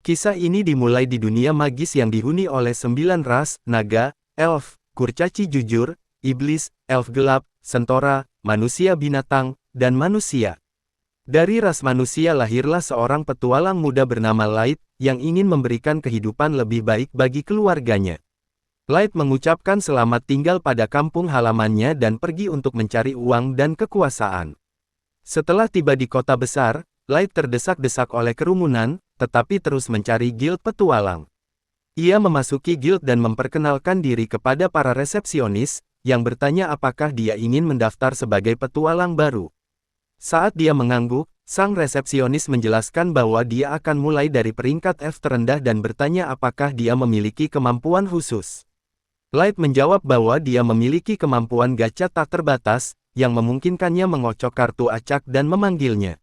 Kisah ini dimulai di dunia magis yang dihuni oleh 9 ras, naga, elf, kurcaci jujur, iblis, elf gelap, centaura, manusia binatang, dan manusia. Dari ras manusia lahirlah seorang petualang muda bernama Light, yang ingin memberikan kehidupan lebih baik bagi keluarganya. Light mengucapkan selamat tinggal pada kampung halamannya dan pergi untuk mencari uang dan kekuasaan. Setelah tiba di kota besar, Light terdesak-desak oleh kerumunan, tetapi terus mencari guild petualang. Ia memasuki guild dan memperkenalkan diri kepada para resepsionis, yang bertanya apakah dia ingin mendaftar sebagai petualang baru. Saat dia mengangguk, sang resepsionis menjelaskan bahwa dia akan mulai dari peringkat F terendah dan bertanya apakah dia memiliki kemampuan khusus. Light menjawab bahwa dia memiliki kemampuan gacha tak terbatas, yang memungkinkannya mengocok kartu acak dan memanggilnya.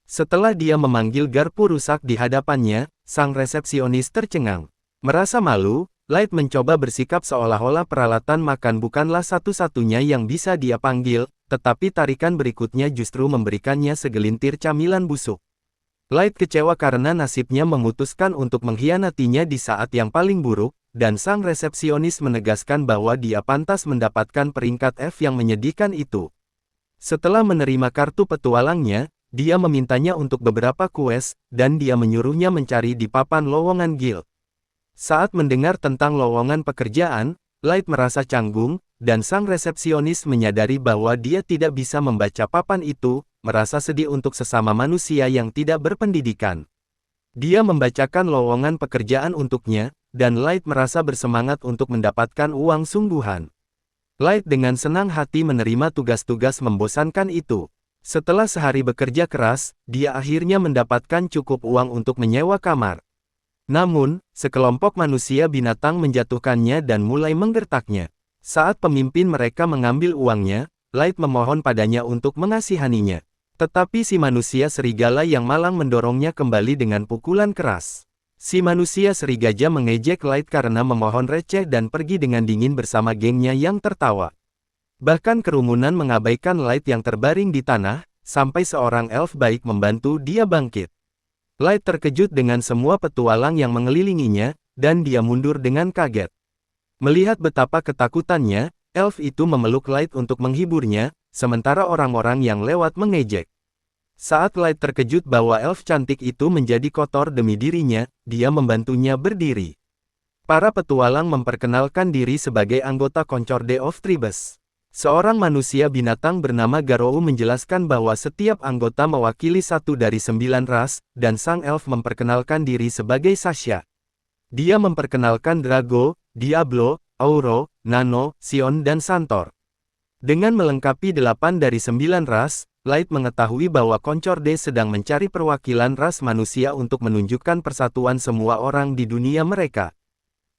Setelah dia memanggil garpu rusak di hadapannya, sang resepsionis tercengang. Merasa malu, Light mencoba bersikap seolah-olah peralatan makan bukanlah satu-satunya yang bisa dia panggil, tetapi tarikan berikutnya justru memberikannya segelintir camilan busuk. Light kecewa karena nasibnya memutuskan untuk mengkhianatinya di saat yang paling buruk, dan sang resepsionis menegaskan bahwa dia pantas mendapatkan peringkat F yang menyedihkan itu. Setelah menerima kartu petualangnya, dia memintanya untuk beberapa quest, dan dia menyuruhnya mencari di papan lowongan guild. Saat mendengar tentang lowongan pekerjaan, Light merasa canggung, dan sang resepsionis menyadari bahwa dia tidak bisa membaca papan itu, merasa sedih untuk sesama manusia yang tidak berpendidikan. Dia membacakan lowongan pekerjaan untuknya, dan Light merasa bersemangat untuk mendapatkan uang sungguhan. Light dengan senang hati menerima tugas-tugas membosankan itu. Setelah sehari bekerja keras, dia akhirnya mendapatkan cukup uang untuk menyewa kamar. Namun, sekelompok manusia binatang menjatuhkannya dan mulai menggertaknya. Saat pemimpin mereka mengambil uangnya, Light memohon padanya untuk mengasihaninya. Tetapi si manusia serigala yang malang mendorongnya kembali dengan pukulan keras. Si manusia serigala mengejek Light karena memohon receh dan pergi dengan dingin bersama gengnya yang tertawa. Bahkan kerumunan mengabaikan Light yang terbaring di tanah, sampai seorang elf baik membantu dia bangkit. Light terkejut dengan semua petualang yang mengelilinginya, dan dia mundur dengan kaget. Melihat betapa ketakutannya, elf itu memeluk Light untuk menghiburnya, sementara orang-orang yang lewat mengejek. Saat Light terkejut bahwa elf cantik itu menjadi kotor demi dirinya, dia membantunya berdiri. Para petualang memperkenalkan diri sebagai anggota Concorde of Tribes. Seorang manusia binatang bernama Garou menjelaskan bahwa setiap anggota mewakili satu dari 9 ras, dan sang elf memperkenalkan diri sebagai Sasha. Dia memperkenalkan Drago, Diablo, Auro, Nano, Sion dan Santor. Dengan melengkapi 8 dari 9 ras, Light mengetahui bahwa Concorde sedang mencari perwakilan ras manusia untuk menunjukkan persatuan semua orang di dunia mereka.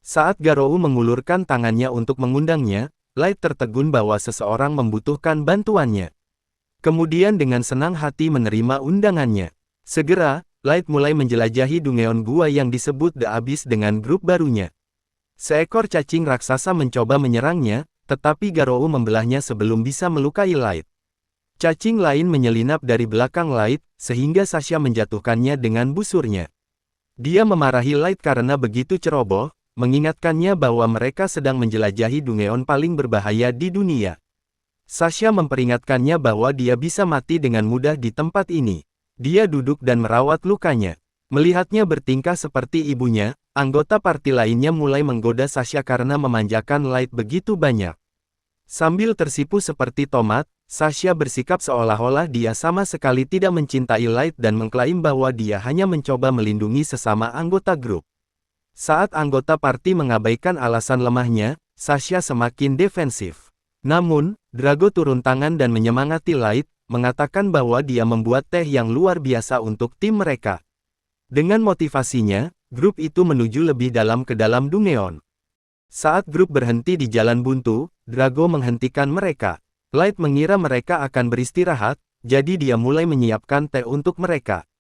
Saat Garou mengulurkan tangannya untuk mengundangnya, Light tertegun bahwa seseorang membutuhkan bantuannya. Kemudian dengan senang hati menerima undangannya. Segera, Light mulai menjelajahi Dungeon gua yang disebut The Abyss dengan grup barunya. Seekor cacing raksasa mencoba menyerangnya, tetapi Garou membelahnya sebelum bisa melukai Light. Cacing lain menyelinap dari belakang Light, sehingga Sasha menjatuhkannya dengan busurnya. Dia memarahi Light karena begitu ceroboh, mengingatkannya bahwa mereka sedang menjelajahi Dungeon paling berbahaya di dunia. Sasha memperingatkannya bahwa dia bisa mati dengan mudah di tempat ini. Dia duduk dan merawat lukanya. Melihatnya bertingkah seperti ibunya, anggota parti lainnya mulai menggoda Sasha karena memanjakan Light begitu banyak. Sambil tersipu seperti tomat, Sasha bersikap seolah-olah dia sama sekali tidak mencintai Light dan mengklaim bahwa dia hanya mencoba melindungi sesama anggota grup. Saat anggota parti mengabaikan alasan lemahnya, Sasha semakin defensif. Namun, Drago turun tangan dan menyemangati Light, mengatakan bahwa dia membuat teh yang luar biasa untuk tim mereka. Dengan motivasinya, grup itu menuju lebih dalam ke dalam Dungeon. Saat grup berhenti di jalan buntu, Drago menghentikan mereka. Light mengira mereka akan beristirahat, jadi dia mulai menyiapkan teh untuk mereka.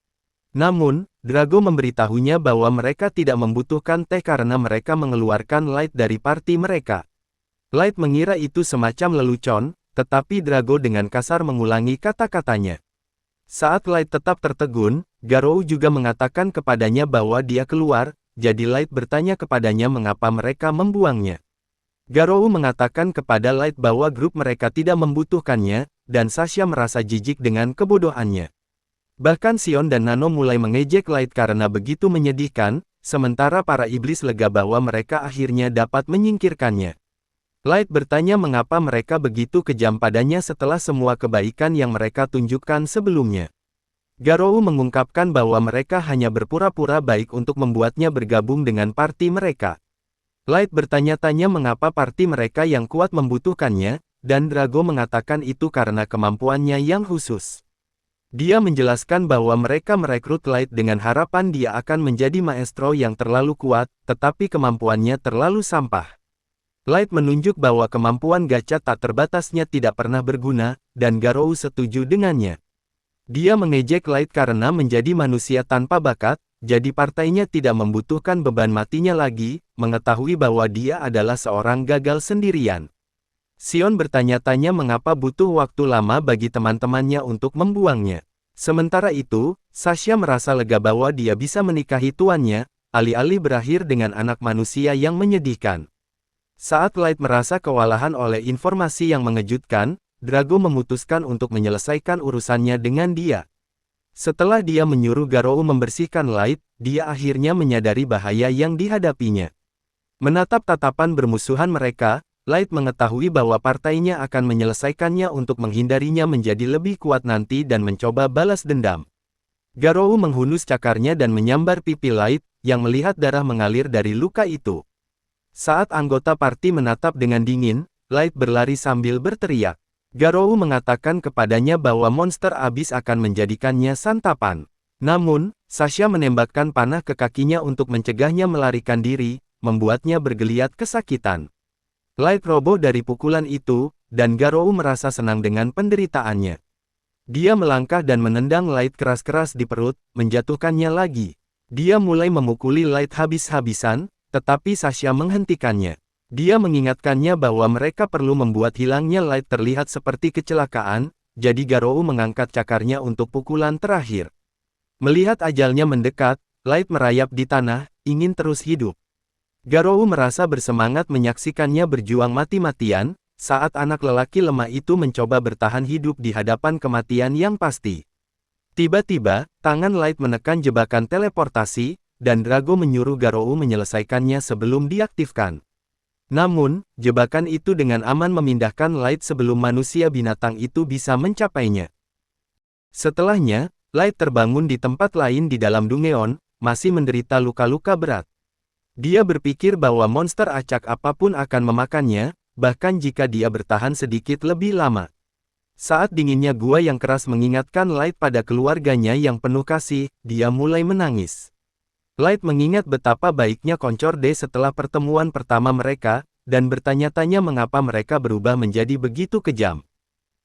Namun, Drago memberitahunya bahwa mereka tidak membutuhkan teh karena mereka mengeluarkan Light dari parti mereka. Light mengira itu semacam lelucon, tetapi Drago dengan kasar mengulangi kata-katanya. Saat Light tetap tertegun, Garou juga mengatakan kepadanya bahwa dia keluar, jadi Light bertanya kepadanya mengapa mereka membuangnya. Garou mengatakan kepada Light bahwa grup mereka tidak membutuhkannya, dan Sasha merasa jijik dengan kebodohannya. Bahkan Sion dan Nano mulai mengejek Light karena begitu menyedihkan, sementara para iblis lega bahwa mereka akhirnya dapat menyingkirkannya. Light bertanya mengapa mereka begitu kejam padanya setelah semua kebaikan yang mereka tunjukkan sebelumnya. Garou mengungkapkan bahwa mereka hanya berpura-pura baik untuk membuatnya bergabung dengan parti mereka. Light bertanya-tanya mengapa parti mereka yang kuat membutuhkannya, dan Drago mengatakan itu karena kemampuannya yang khusus. Dia menjelaskan bahwa mereka merekrut Light dengan harapan dia akan menjadi maestro yang terlalu kuat, tetapi kemampuannya terlalu sampah. Light menunjuk bahwa kemampuan gacha tak terbatasnya tidak pernah berguna, dan Garou setuju dengannya. Dia mengejek Light karena menjadi manusia tanpa bakat, jadi partainya tidak membutuhkan beban matinya lagi, mengetahui bahwa dia adalah seorang gagal sendirian. Sion bertanya-tanya mengapa butuh waktu lama bagi teman-temannya untuk membuangnya. Sementara itu, Sasha merasa lega bahwa dia bisa menikahi tuannya, alih-alih berakhir dengan anak manusia yang menyedihkan. Saat Light merasa kewalahan oleh informasi yang mengejutkan, Drago memutuskan untuk menyelesaikan urusannya dengan dia. Setelah dia menyuruh Garou membersihkan Light, dia akhirnya menyadari bahaya yang dihadapinya. Menatap tatapan bermusuhan mereka, Light mengetahui bahwa partainya akan menyelesaikannya untuk menghindarinya menjadi lebih kuat nanti dan mencoba balas dendam. Garou menghunus cakarnya dan menyambar pipi Light, yang melihat darah mengalir dari luka itu. Saat anggota parti menatap dengan dingin, Light berlari sambil berteriak. Garou mengatakan kepadanya bahwa monster abis akan menjadikannya santapan. Namun, Sasha menembakkan panah ke kakinya untuk mencegahnya melarikan diri, membuatnya bergeliat kesakitan. Light roboh dari pukulan itu, dan Garou merasa senang dengan penderitaannya. Dia melangkah dan menendang Light keras-keras di perut, menjatuhkannya lagi. Dia mulai memukuli Light habis-habisan, tetapi Sasha menghentikannya. Dia mengingatkannya bahwa mereka perlu membuat hilangnya Light terlihat seperti kecelakaan, jadi Garou mengangkat cakarnya untuk pukulan terakhir. Melihat ajalnya mendekat, Light merayap di tanah, ingin terus hidup. Garou merasa bersemangat menyaksikannya berjuang mati-matian, saat anak lelaki lemah itu mencoba bertahan hidup di hadapan kematian yang pasti. Tiba-tiba, tangan Light menekan jebakan teleportasi, dan Drago menyuruh Garou menyelesaikannya sebelum diaktifkan. Namun, jebakan itu dengan aman memindahkan Light sebelum manusia binatang itu bisa mencapainya. Setelahnya, Light terbangun di tempat lain di dalam Dungeon, masih menderita luka-luka berat. Dia berpikir bahwa monster acak apapun akan memakannya, bahkan jika dia bertahan sedikit lebih lama. Saat dinginnya gua yang keras mengingatkan Light pada keluarganya yang penuh kasih, dia mulai menangis. Light mengingat betapa baiknya Koncorde setelah pertemuan pertama mereka, dan bertanya-tanya mengapa mereka berubah menjadi begitu kejam.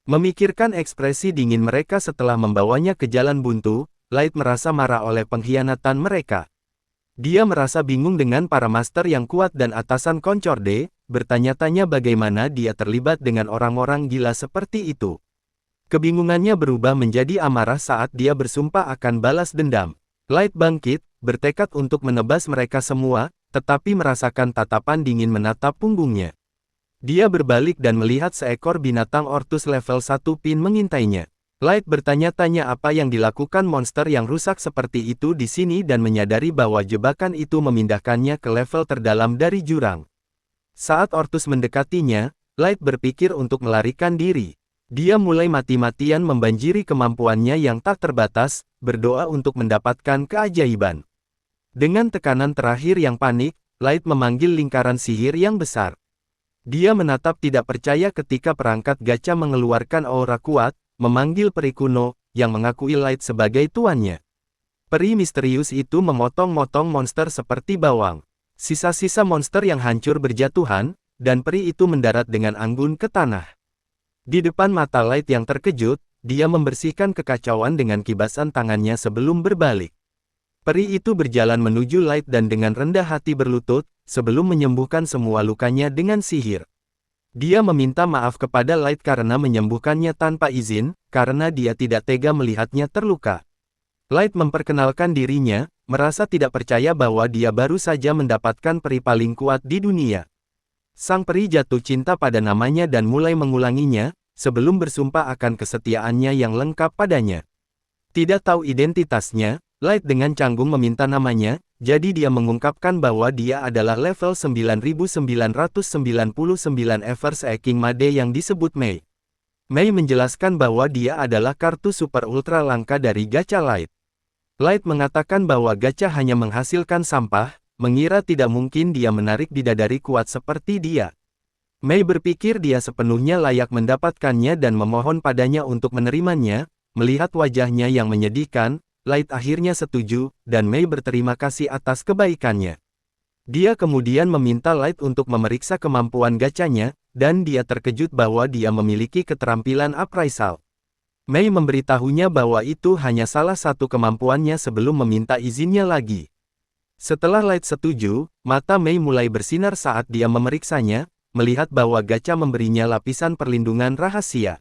Memikirkan ekspresi dingin mereka setelah membawanya ke jalan buntu, Light merasa marah oleh pengkhianatan mereka. Dia merasa bingung dengan para master yang kuat dan atasan Koncorde, bertanya-tanya bagaimana dia terlibat dengan orang-orang gila seperti itu. Kebingungannya berubah menjadi amarah saat dia bersumpah akan balas dendam. Light bangkit, bertekad untuk menebas mereka semua, tetapi merasakan tatapan dingin menatap punggungnya. Dia berbalik dan melihat seekor binatang Ortus level 1 pin mengintainya. Light bertanya-tanya apa yang dilakukan monster yang rusak seperti itu di sini dan menyadari bahwa jebakan itu memindahkannya ke level terdalam dari jurang. Saat Ortus mendekatinya, Light berpikir untuk melarikan diri. Dia mulai mati-matian membanjiri kemampuannya yang tak terbatas, berdoa untuk mendapatkan keajaiban. Dengan tekanan terakhir yang panik, Light memanggil lingkaran sihir yang besar. Dia menatap tidak percaya ketika perangkat gacha mengeluarkan aura kuat, memanggil peri kuno, yang mengakui Light sebagai tuannya. Peri misterius itu memotong-motong monster seperti bawang. Sisa-sisa monster yang hancur berjatuhan, dan peri itu mendarat dengan anggun ke tanah. Di depan mata Light yang terkejut, dia membersihkan kekacauan dengan kibasan tangannya sebelum berbalik. Peri itu berjalan menuju Light dan dengan rendah hati berlutut, sebelum menyembuhkan semua lukanya dengan sihir. Dia meminta maaf kepada Light karena menyembuhkannya tanpa izin, karena dia tidak tega melihatnya terluka. Light memperkenalkan dirinya, merasa tidak percaya bahwa dia baru saja mendapatkan peri paling kuat di dunia. Sang peri jatuh cinta pada namanya dan mulai mengulanginya, sebelum bersumpah akan kesetiaannya yang lengkap padanya. Tidak tahu identitasnya, Light dengan canggung meminta namanya, jadi dia mengungkapkan bahwa dia adalah level 9999 Evers King Made yang disebut Mei. Mei menjelaskan bahwa dia adalah kartu super ultra langka dari gacha Light. Light mengatakan bahwa gacha hanya menghasilkan sampah, mengira tidak mungkin dia menarik bidadari kuat seperti dia. Mei berpikir dia sepenuhnya layak mendapatkannya dan memohon padanya untuk menerimanya. Melihat wajahnya yang menyedihkan, Light akhirnya setuju, dan Mei berterima kasih atas kebaikannya. Dia kemudian meminta Light untuk memeriksa kemampuan gacanya, dan dia terkejut bahwa dia memiliki keterampilan appraisal. Mei memberitahunya bahwa itu hanya salah satu kemampuannya sebelum meminta izinnya lagi. Setelah Light setuju, mata Mei mulai bersinar saat dia memeriksanya, melihat bahwa gacha memberinya lapisan perlindungan rahasia.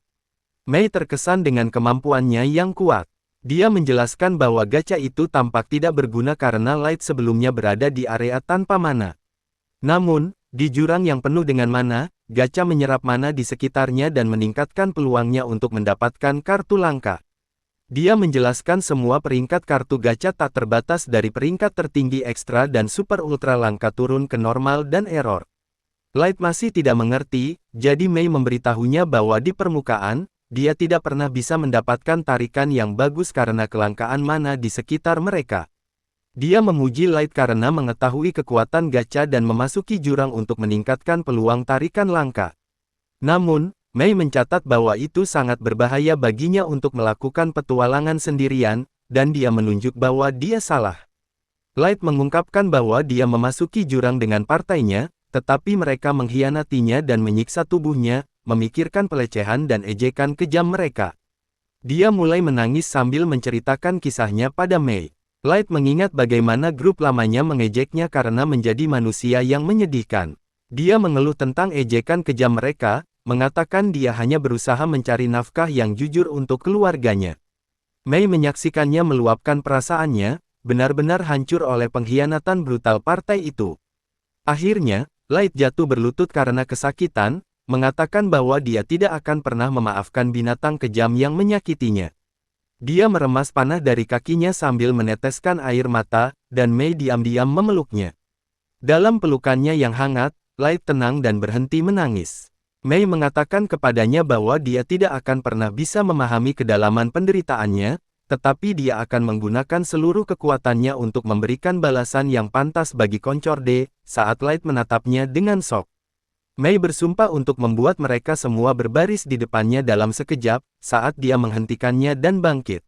Mei terkesan dengan kemampuannya yang kuat. Dia menjelaskan bahwa gacha itu tampak tidak berguna karena Light sebelumnya berada di area tanpa mana. Namun, di jurang yang penuh dengan mana, gacha menyerap mana di sekitarnya dan meningkatkan peluangnya untuk mendapatkan kartu langka. Dia menjelaskan semua peringkat kartu gacha tak terbatas dari peringkat tertinggi ekstra dan super ultra langka turun ke normal dan error. Light masih tidak mengerti, jadi Mei memberitahunya bahwa di permukaan, dia tidak pernah bisa mendapatkan tarikan yang bagus karena kelangkaan mana di sekitar mereka. Dia memuji Light karena mengetahui kekuatan gacha dan memasuki jurang untuk meningkatkan peluang tarikan langka. Namun, Mei mencatat bahwa itu sangat berbahaya baginya untuk melakukan petualangan sendirian, dan dia menunjuk bahwa dia salah. Light mengungkapkan bahwa dia memasuki jurang dengan partainya, tetapi mereka mengkhianatinya dan menyiksa tubuhnya, memikirkan pelecehan dan ejekan kejam mereka. Dia mulai menangis sambil menceritakan kisahnya pada Mei. Light mengingat bagaimana grup lamanya mengejeknya karena menjadi manusia yang menyedihkan. Dia mengeluh tentang ejekan kejam mereka, mengatakan dia hanya berusaha mencari nafkah yang jujur untuk keluarganya. Mei menyaksikannya meluapkan perasaannya, benar-benar hancur oleh pengkhianatan brutal partai itu. Akhirnya, Light jatuh berlutut karena kesakitan, mengatakan bahwa dia tidak akan pernah memaafkan binatang kejam yang menyakitinya. Dia meremas panah dari kakinya sambil meneteskan air mata, dan Mei diam-diam memeluknya. Dalam pelukannya yang hangat, Light tenang dan berhenti menangis. Mei mengatakan kepadanya bahwa dia tidak akan pernah bisa memahami kedalaman penderitaannya, tetapi dia akan menggunakan seluruh kekuatannya untuk memberikan balasan yang pantas bagi Koncorde, saat Light menatapnya dengan shock. Mei bersumpah untuk membuat mereka semua berbaris di depannya dalam sekejap, saat dia menghentikannya dan bangkit.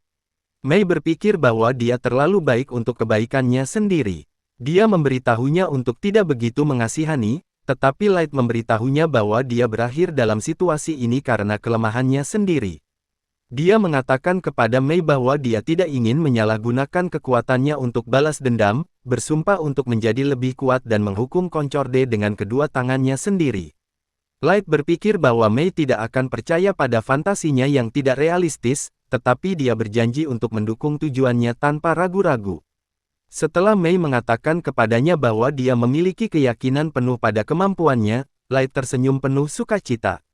Mei berpikir bahwa dia terlalu baik untuk kebaikannya sendiri. Dia memberitahunya untuk tidak begitu mengasihani, tetapi Light memberitahunya bahwa dia berakhir dalam situasi ini karena kelemahannya sendiri. Dia mengatakan kepada Mei bahwa dia tidak ingin menyalahgunakan kekuatannya untuk balas dendam, bersumpah untuk menjadi lebih kuat dan menghukum Koncorde dengan kedua tangannya sendiri. Light berpikir bahwa Mei tidak akan percaya pada fantasinya yang tidak realistis, tetapi dia berjanji untuk mendukung tujuannya tanpa ragu-ragu. Setelah Mei mengatakan kepadanya bahwa dia memiliki keyakinan penuh pada kemampuannya, Light tersenyum penuh sukacita.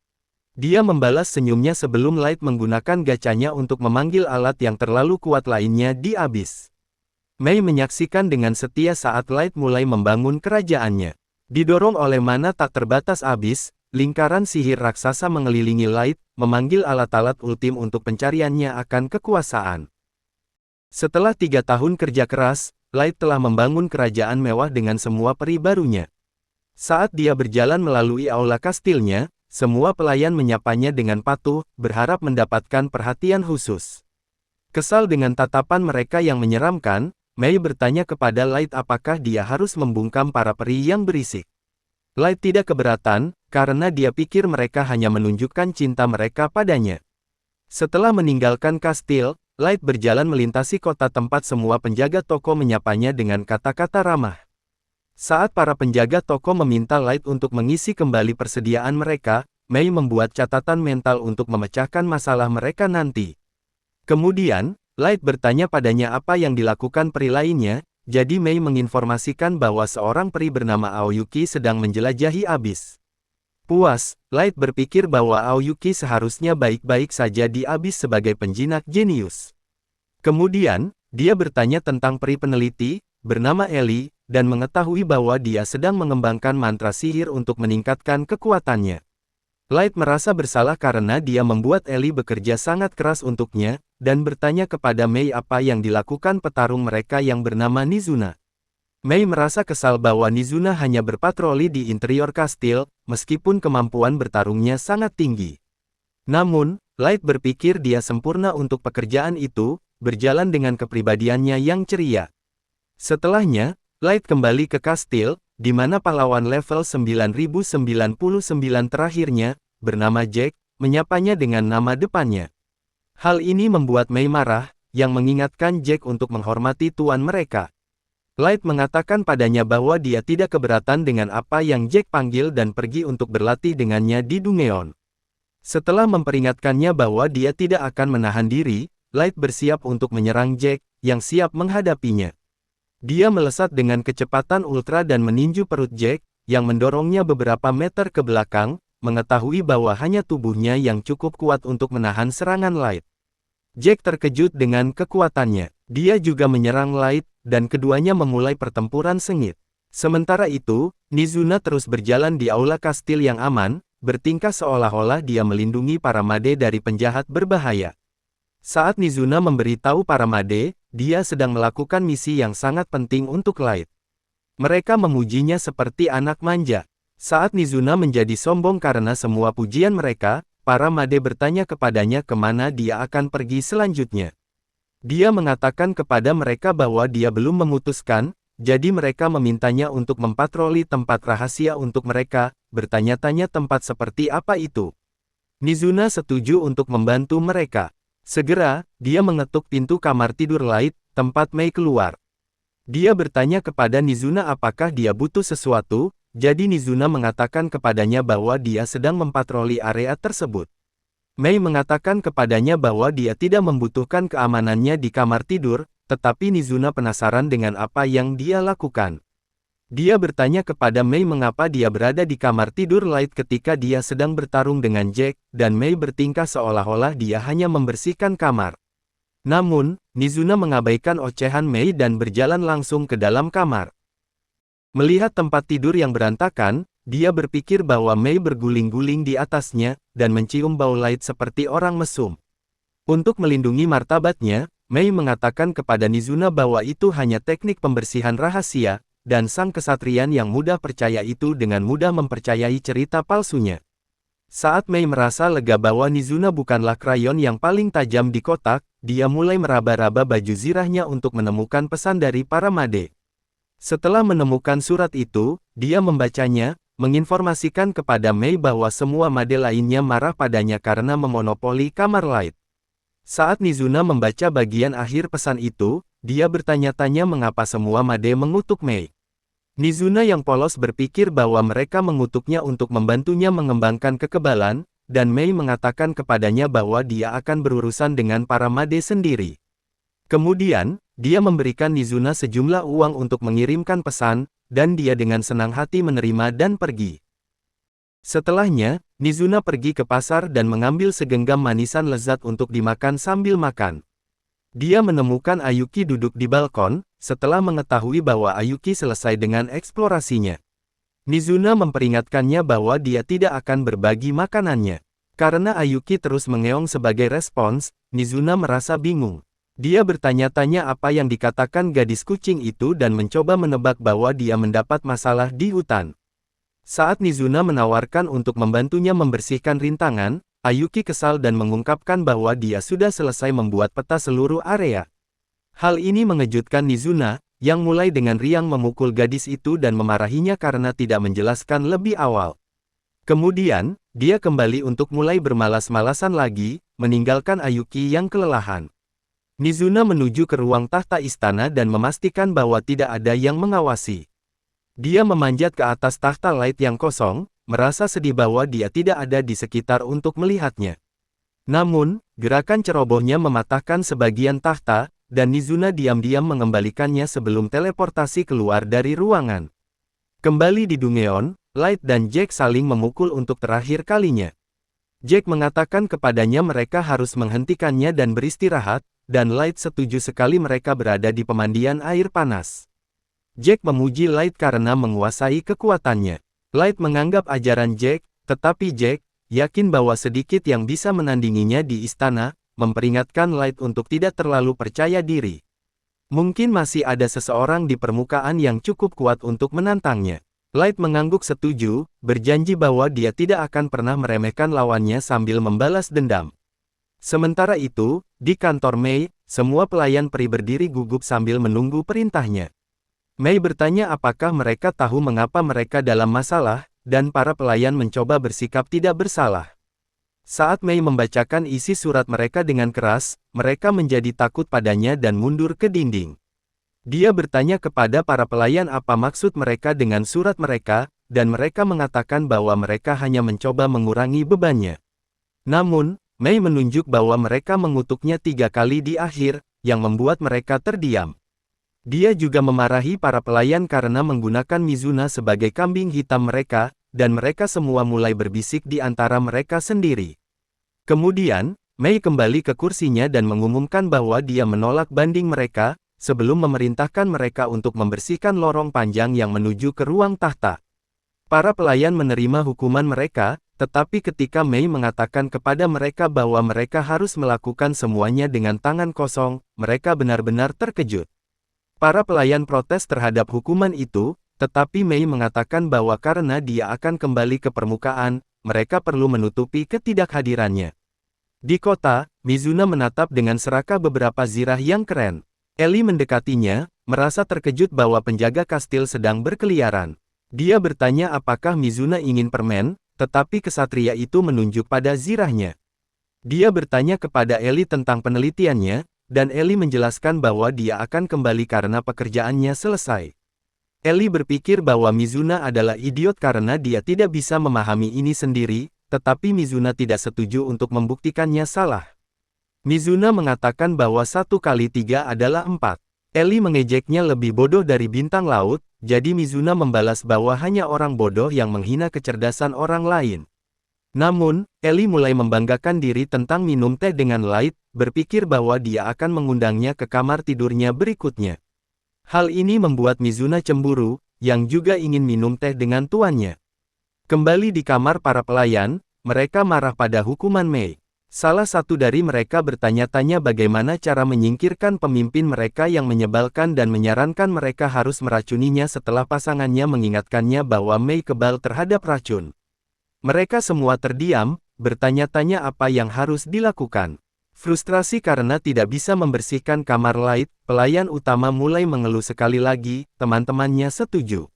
Dia membalas senyumnya sebelum Light menggunakan gacanya untuk memanggil alat yang terlalu kuat lainnya di Abyss. Mei menyaksikan dengan setia saat Light mulai membangun kerajaannya. Didorong oleh mana tak terbatas Abyss, lingkaran sihir raksasa mengelilingi Light, memanggil alat-alat ultim untuk pencariannya akan kekuasaan. Setelah 3 tahun kerja keras, Light telah membangun kerajaan mewah dengan semua peri barunya. Saat dia berjalan melalui aula kastilnya, semua pelayan menyapanya dengan patuh, berharap mendapatkan perhatian khusus. Kesal dengan tatapan mereka yang menyeramkan, Mei bertanya kepada Light apakah dia harus membungkam para peri yang berisik. Light tidak keberatan, karena dia pikir mereka hanya menunjukkan cinta mereka padanya. Setelah meninggalkan kastil, Light berjalan melintasi kota tempat semua penjaga toko menyapanya dengan kata-kata ramah. Saat para penjaga toko meminta Light untuk mengisi kembali persediaan mereka, Mei membuat catatan mental untuk memecahkan masalah mereka nanti. Kemudian, Light bertanya padanya apa yang dilakukan peri lainnya, jadi Mei menginformasikan bahwa seorang peri bernama Aoyuki sedang menjelajahi abis. Puas, Light berpikir bahwa Aoyuki seharusnya baik-baik saja di abis sebagai penjinak jenius. Kemudian, dia bertanya tentang peri peneliti, bernama Ellie, dan mengetahui bahwa dia sedang mengembangkan mantra sihir untuk meningkatkan kekuatannya. Light merasa bersalah karena dia membuat Ellie bekerja sangat keras untuknya, dan bertanya kepada Mei apa yang dilakukan petarung mereka yang bernama Nizuna. Mei merasa kesal bahwa Nizuna hanya berpatroli di interior kastil, meskipun kemampuan bertarungnya sangat tinggi. Namun, Light berpikir dia sempurna untuk pekerjaan itu, berjalan dengan kepribadiannya yang ceria. Setelahnya, Light kembali ke kastil, di mana pahlawan level 9099 terakhirnya, bernama Jack, menyapanya dengan nama depannya. Hal ini membuat Mei marah, yang mengingatkan Jack untuk menghormati tuan mereka. Light mengatakan padanya bahwa dia tidak keberatan dengan apa yang Jack panggil dan pergi untuk berlatih dengannya di Dungeon. Setelah memperingatkannya bahwa dia tidak akan menahan diri, Light bersiap untuk menyerang Jack, yang siap menghadapinya. Dia melesat dengan kecepatan ultra dan meninju perut Jack, yang mendorongnya beberapa meter ke belakang, mengetahui bahwa hanya tubuhnya yang cukup kuat untuk menahan serangan Light. Jack terkejut dengan kekuatannya. Dia juga menyerang Light, dan keduanya memulai pertempuran sengit. Sementara itu, Nizuna terus berjalan di aula kastil yang aman, bertingkah seolah-olah dia melindungi para Made dari penjahat berbahaya. Saat Nizuna memberitahu para Made, dia sedang melakukan misi yang sangat penting untuk Light. Mereka memujinya seperti anak manja. Saat Nizuna menjadi sombong karena semua pujian mereka, para Made bertanya kepadanya kemana dia akan pergi selanjutnya. Dia mengatakan kepada mereka bahwa dia belum memutuskan, jadi mereka memintanya untuk mempatroli tempat rahasia untuk mereka, bertanya-tanya tempat seperti apa itu. Nizuna setuju untuk membantu mereka. Segera, dia mengetuk pintu kamar tidur Light, tempat Mei keluar. Dia bertanya kepada Nizuna apakah dia butuh sesuatu, jadi Nizuna mengatakan kepadanya bahwa dia sedang mempatroli area tersebut. Mei mengatakan kepadanya bahwa dia tidak membutuhkan keamanannya di kamar tidur, tetapi Nizuna penasaran dengan apa yang dia lakukan. Dia bertanya kepada Mei mengapa dia berada di kamar tidur Light ketika dia sedang bertarung dengan Jack, dan Mei bertingkah seolah-olah dia hanya membersihkan kamar. Namun, Nizuna mengabaikan ocehan Mei dan berjalan langsung ke dalam kamar. Melihat tempat tidur yang berantakan, dia berpikir bahwa Mei berguling-guling di atasnya, dan mencium bau Light seperti orang mesum. Untuk melindungi martabatnya, Mei mengatakan kepada Nizuna bahwa itu hanya teknik pembersihan rahasia, dan sang kesatrian yang mudah percaya itu dengan mudah mempercayai cerita palsunya. Saat Mei merasa lega bahwa Nizuna bukanlah krayon yang paling tajam di kotak, dia mulai meraba-raba baju zirahnya untuk menemukan pesan dari para Made. Setelah menemukan surat itu, dia membacanya, menginformasikan kepada Mei bahwa semua Made lainnya marah padanya karena memonopoli kamar Light. Saat Nizuna membaca bagian akhir pesan itu, dia bertanya-tanya mengapa semua Made mengutuk Mei. Nizuna yang polos berpikir bahwa mereka mengutuknya untuk membantunya mengembangkan kekebalan, dan Mei mengatakan kepadanya bahwa dia akan berurusan dengan para Made sendiri. Kemudian, dia memberikan Nizuna sejumlah uang untuk mengirimkan pesan, dan dia dengan senang hati menerima dan pergi. Setelahnya, Nizuna pergi ke pasar dan mengambil segenggam manisan lezat untuk dimakan sambil makan. Dia menemukan Ayuki duduk di balkon, setelah mengetahui bahwa Ayuki selesai dengan eksplorasinya. Nizuna memperingatkannya bahwa dia tidak akan berbagi makanannya. Karena Ayuki terus mengeong sebagai respons, Nizuna merasa bingung. Dia bertanya-tanya apa yang dikatakan gadis kucing itu dan mencoba menebak bahwa dia mendapat masalah di hutan. Saat Nizuna menawarkan untuk membantunya membersihkan rintangan, Ayuki kesal dan mengungkapkan bahwa dia sudah selesai membuat peta seluruh area. Hal ini mengejutkan Nizuna, yang mulai dengan riang memukul gadis itu dan memarahinya karena tidak menjelaskan lebih awal. Kemudian, dia kembali untuk mulai bermalas-malasan lagi, meninggalkan Ayuki yang kelelahan. Nizuna menuju ke ruang tahta istana dan memastikan bahwa tidak ada yang mengawasi. Dia memanjat ke atas tahta Light yang kosong, merasa sedih bahwa dia tidak ada di sekitar untuk melihatnya. Namun, gerakan cerobohnya mematahkan sebagian tahta, dan Mizuna diam-diam mengembalikannya sebelum teleportasi keluar dari ruangan. Kembali di Dungeon, Light dan Jack saling memukul untuk terakhir kalinya. Jack mengatakan kepadanya mereka harus menghentikannya dan beristirahat, dan Light setuju sekali mereka berada di pemandian air panas. Jack memuji Light karena menguasai kekuatannya. Light menganggap ajaran Jack, tetapi Jack yakin bahwa sedikit yang bisa menandinginya di istana, memperingatkan Light untuk tidak terlalu percaya diri. Mungkin masih ada seseorang di permukaan yang cukup kuat untuk menantangnya. Light mengangguk setuju, berjanji bahwa dia tidak akan pernah meremehkan lawannya sambil membalas dendam. Sementara itu, di kantor Mei, semua pelayan peri berdiri gugup sambil menunggu perintahnya. Mei bertanya apakah mereka tahu mengapa mereka dalam masalah, dan para pelayan mencoba bersikap tidak bersalah. Saat Mei membacakan isi surat mereka dengan keras, mereka menjadi takut padanya dan mundur ke dinding. Dia bertanya kepada para pelayan apa maksud mereka dengan surat mereka, dan mereka mengatakan bahwa mereka hanya mencoba mengurangi bebannya. Namun, Mei menunjuk bahwa mereka mengutuknya 3 kali di akhir, yang membuat mereka terdiam. Dia juga memarahi para pelayan karena menggunakan Mizuna sebagai kambing hitam mereka, dan mereka semua mulai berbisik di antara mereka sendiri. Kemudian, Mei kembali ke kursinya dan mengumumkan bahwa dia menolak banding mereka, sebelum memerintahkan mereka untuk membersihkan lorong panjang yang menuju ke ruang tahta. Para pelayan menerima hukuman mereka, tetapi ketika Mei mengatakan kepada mereka bahwa mereka harus melakukan semuanya dengan tangan kosong, mereka benar-benar terkejut. Para pelayan protes terhadap hukuman itu, tetapi Mei mengatakan bahwa karena dia akan kembali ke permukaan, mereka perlu menutupi ketidakhadirannya. Di kota, Mizuna menatap dengan serakah beberapa zirah yang keren. Ellie mendekatinya, merasa terkejut bahwa penjaga kastil sedang berkeliaran. Dia bertanya apakah Mizuna ingin permen, tetapi kesatria itu menunjuk pada zirahnya. Dia bertanya kepada Ellie tentang penelitiannya, dan Ellie menjelaskan bahwa dia akan kembali karena pekerjaannya selesai. Ellie berpikir bahwa Mizuna adalah idiot karena dia tidak bisa memahami ini sendiri, tetapi Mizuna tidak setuju untuk membuktikannya salah. Mizuna mengatakan bahwa 1 kali 3 adalah 4. Ellie mengejeknya lebih bodoh dari bintang laut, jadi Mizuna membalas bahwa hanya orang bodoh yang menghina kecerdasan orang lain. Namun, Ellie mulai membanggakan diri tentang minum teh dengan Light, berpikir bahwa dia akan mengundangnya ke kamar tidurnya berikutnya. Hal ini membuat Mizuna cemburu, yang juga ingin minum teh dengan tuannya. Kembali di kamar para pelayan, mereka marah pada hukuman Mei. Salah satu dari mereka bertanya-tanya bagaimana cara menyingkirkan pemimpin mereka yang menyebalkan dan menyarankan mereka harus meracuninya setelah pasangannya mengingatkannya bahwa Mei kebal terhadap racun. Mereka semua terdiam, bertanya-tanya apa yang harus dilakukan. Frustrasi karena tidak bisa membersihkan kamar Light, pelayan utama mulai mengeluh sekali lagi, teman-temannya setuju.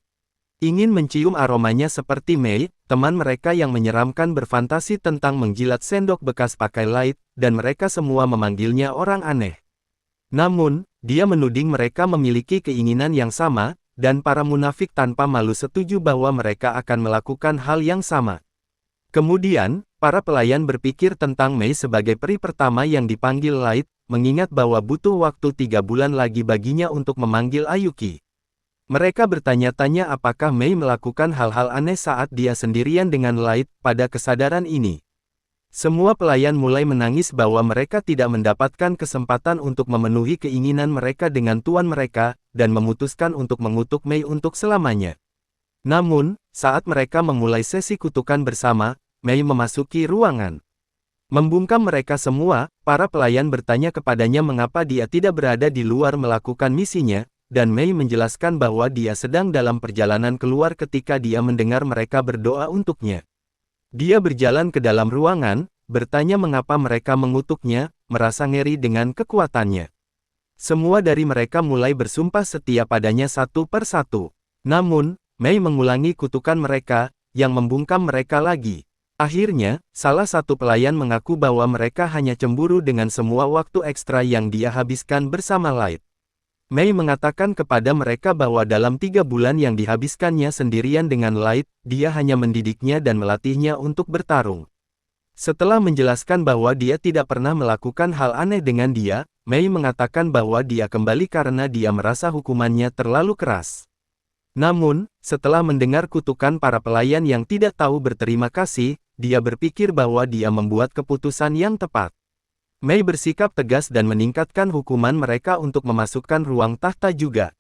Ingin mencium aromanya seperti Mei, teman mereka yang menyeramkan berfantasi tentang menjilat sendok bekas pakai Light, dan mereka semua memanggilnya orang aneh. Namun, dia menuding mereka memiliki keinginan yang sama, dan para munafik tanpa malu setuju bahwa mereka akan melakukan hal yang sama. Kemudian, para pelayan berpikir tentang Mei sebagai peri pertama yang dipanggil Light, mengingat bahwa butuh waktu 3 bulan lagi baginya untuk memanggil Ayuki. Mereka bertanya-tanya apakah Mei melakukan hal-hal aneh saat dia sendirian dengan Light. Pada kesadaran ini, semua pelayan mulai menangis bahwa mereka tidak mendapatkan kesempatan untuk memenuhi keinginan mereka dengan tuan mereka, dan memutuskan untuk mengutuk Mei untuk selamanya. Namun, saat mereka memulai sesi kutukan bersama, Mei memasuki ruangan. Membungkam mereka semua, para pelayan bertanya kepadanya mengapa dia tidak berada di luar melakukan misinya, dan Mei menjelaskan bahwa dia sedang dalam perjalanan keluar ketika dia mendengar mereka berdoa untuknya. Dia berjalan ke dalam ruangan, bertanya mengapa mereka mengutuknya, merasa ngeri dengan kekuatannya. Semua dari mereka mulai bersumpah setia padanya satu per satu. Namun, Mei mengulangi kutukan mereka, yang membungkam mereka lagi. Akhirnya, salah satu pelayan mengaku bahwa mereka hanya cemburu dengan semua waktu ekstra yang dia habiskan bersama Light. Mei mengatakan kepada mereka bahwa dalam 3 bulan yang dihabiskannya sendirian dengan Light, dia hanya mendidiknya dan melatihnya untuk bertarung. Setelah menjelaskan bahwa dia tidak pernah melakukan hal aneh dengan dia, Mei mengatakan bahwa dia kembali karena dia merasa hukumannya terlalu keras. Namun, setelah mendengar kutukan para pelayan yang tidak tahu berterima kasih, dia berpikir bahwa dia membuat keputusan yang tepat. Mei bersikap tegas dan meningkatkan hukuman mereka untuk memasukkan ruang tahta juga.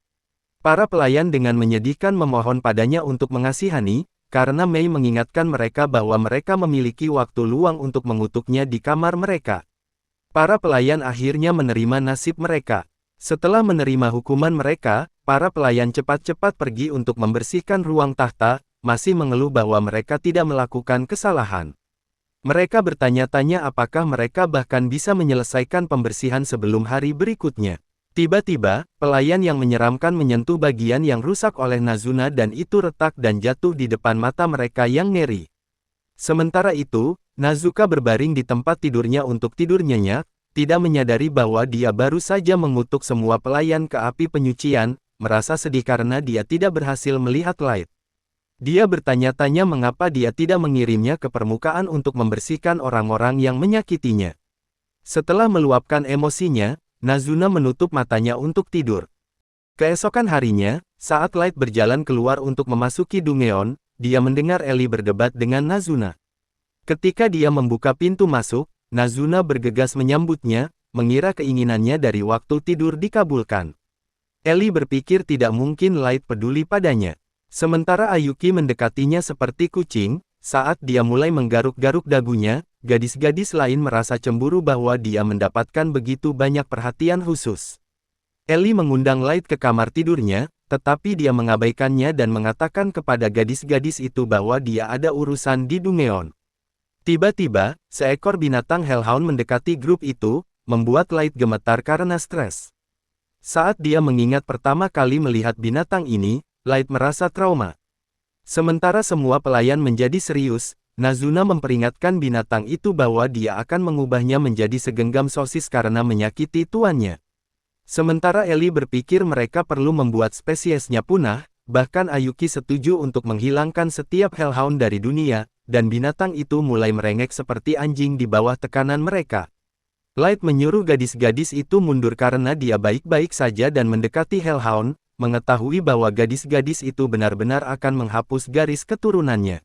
Para pelayan dengan menyedihkan memohon padanya untuk mengasihani, karena Mei mengingatkan mereka bahwa mereka memiliki waktu luang untuk mengutuknya di kamar mereka. Para pelayan akhirnya menerima nasib mereka. Setelah menerima hukuman mereka, para pelayan cepat-cepat pergi untuk membersihkan ruang tahta, masih mengeluh bahwa mereka tidak melakukan kesalahan. Mereka bertanya-tanya apakah mereka bahkan bisa menyelesaikan pembersihan sebelum hari berikutnya. Tiba-tiba, pelayan yang menyeramkan menyentuh bagian yang rusak oleh Nazuna dan itu retak dan jatuh di depan mata mereka yang ngeri. Sementara itu, Nazuka berbaring di tempat tidurnya untuk tidur nyenyak, tidak menyadari bahwa dia baru saja mengutuk semua pelayan ke api penyucian, merasa sedih karena dia tidak berhasil melihat Light. Dia bertanya-tanya mengapa dia tidak mengirimnya ke permukaan untuk membersihkan orang-orang yang menyakitinya. Setelah meluapkan emosinya, Nazuna menutup matanya untuk tidur. Keesokan harinya, saat Light berjalan keluar untuk memasuki Dungeon, dia mendengar Ellie berdebat dengan Nazuna. Ketika dia membuka pintu masuk, Nazuna bergegas menyambutnya, mengira keinginannya dari waktu tidur dikabulkan. Ellie berpikir tidak mungkin Light peduli padanya. Sementara Ayuki mendekatinya seperti kucing, saat dia mulai menggaruk-garuk dagunya, gadis-gadis lain merasa cemburu bahwa dia mendapatkan begitu banyak perhatian khusus. Ellie mengundang Light ke kamar tidurnya, tetapi dia mengabaikannya dan mengatakan kepada gadis-gadis itu bahwa dia ada urusan di Dungeon. Tiba-tiba, seekor binatang Hellhound mendekati grup itu, membuat Light gemetar karena stres. Saat dia mengingat pertama kali melihat binatang ini, Light merasa trauma. Sementara semua pelayan menjadi serius, Nazuna memperingatkan binatang itu bahwa dia akan mengubahnya menjadi segenggam sosis karena menyakiti tuannya. Sementara Ellie berpikir mereka perlu membuat spesiesnya punah, bahkan Ayuki setuju untuk menghilangkan setiap Hellhound dari dunia, dan binatang itu mulai merengek seperti anjing di bawah tekanan mereka. Light menyuruh gadis-gadis itu mundur karena dia baik-baik saja dan mendekati Hellhound, mengetahui bahwa gadis-gadis itu benar-benar akan menghapus garis keturunannya.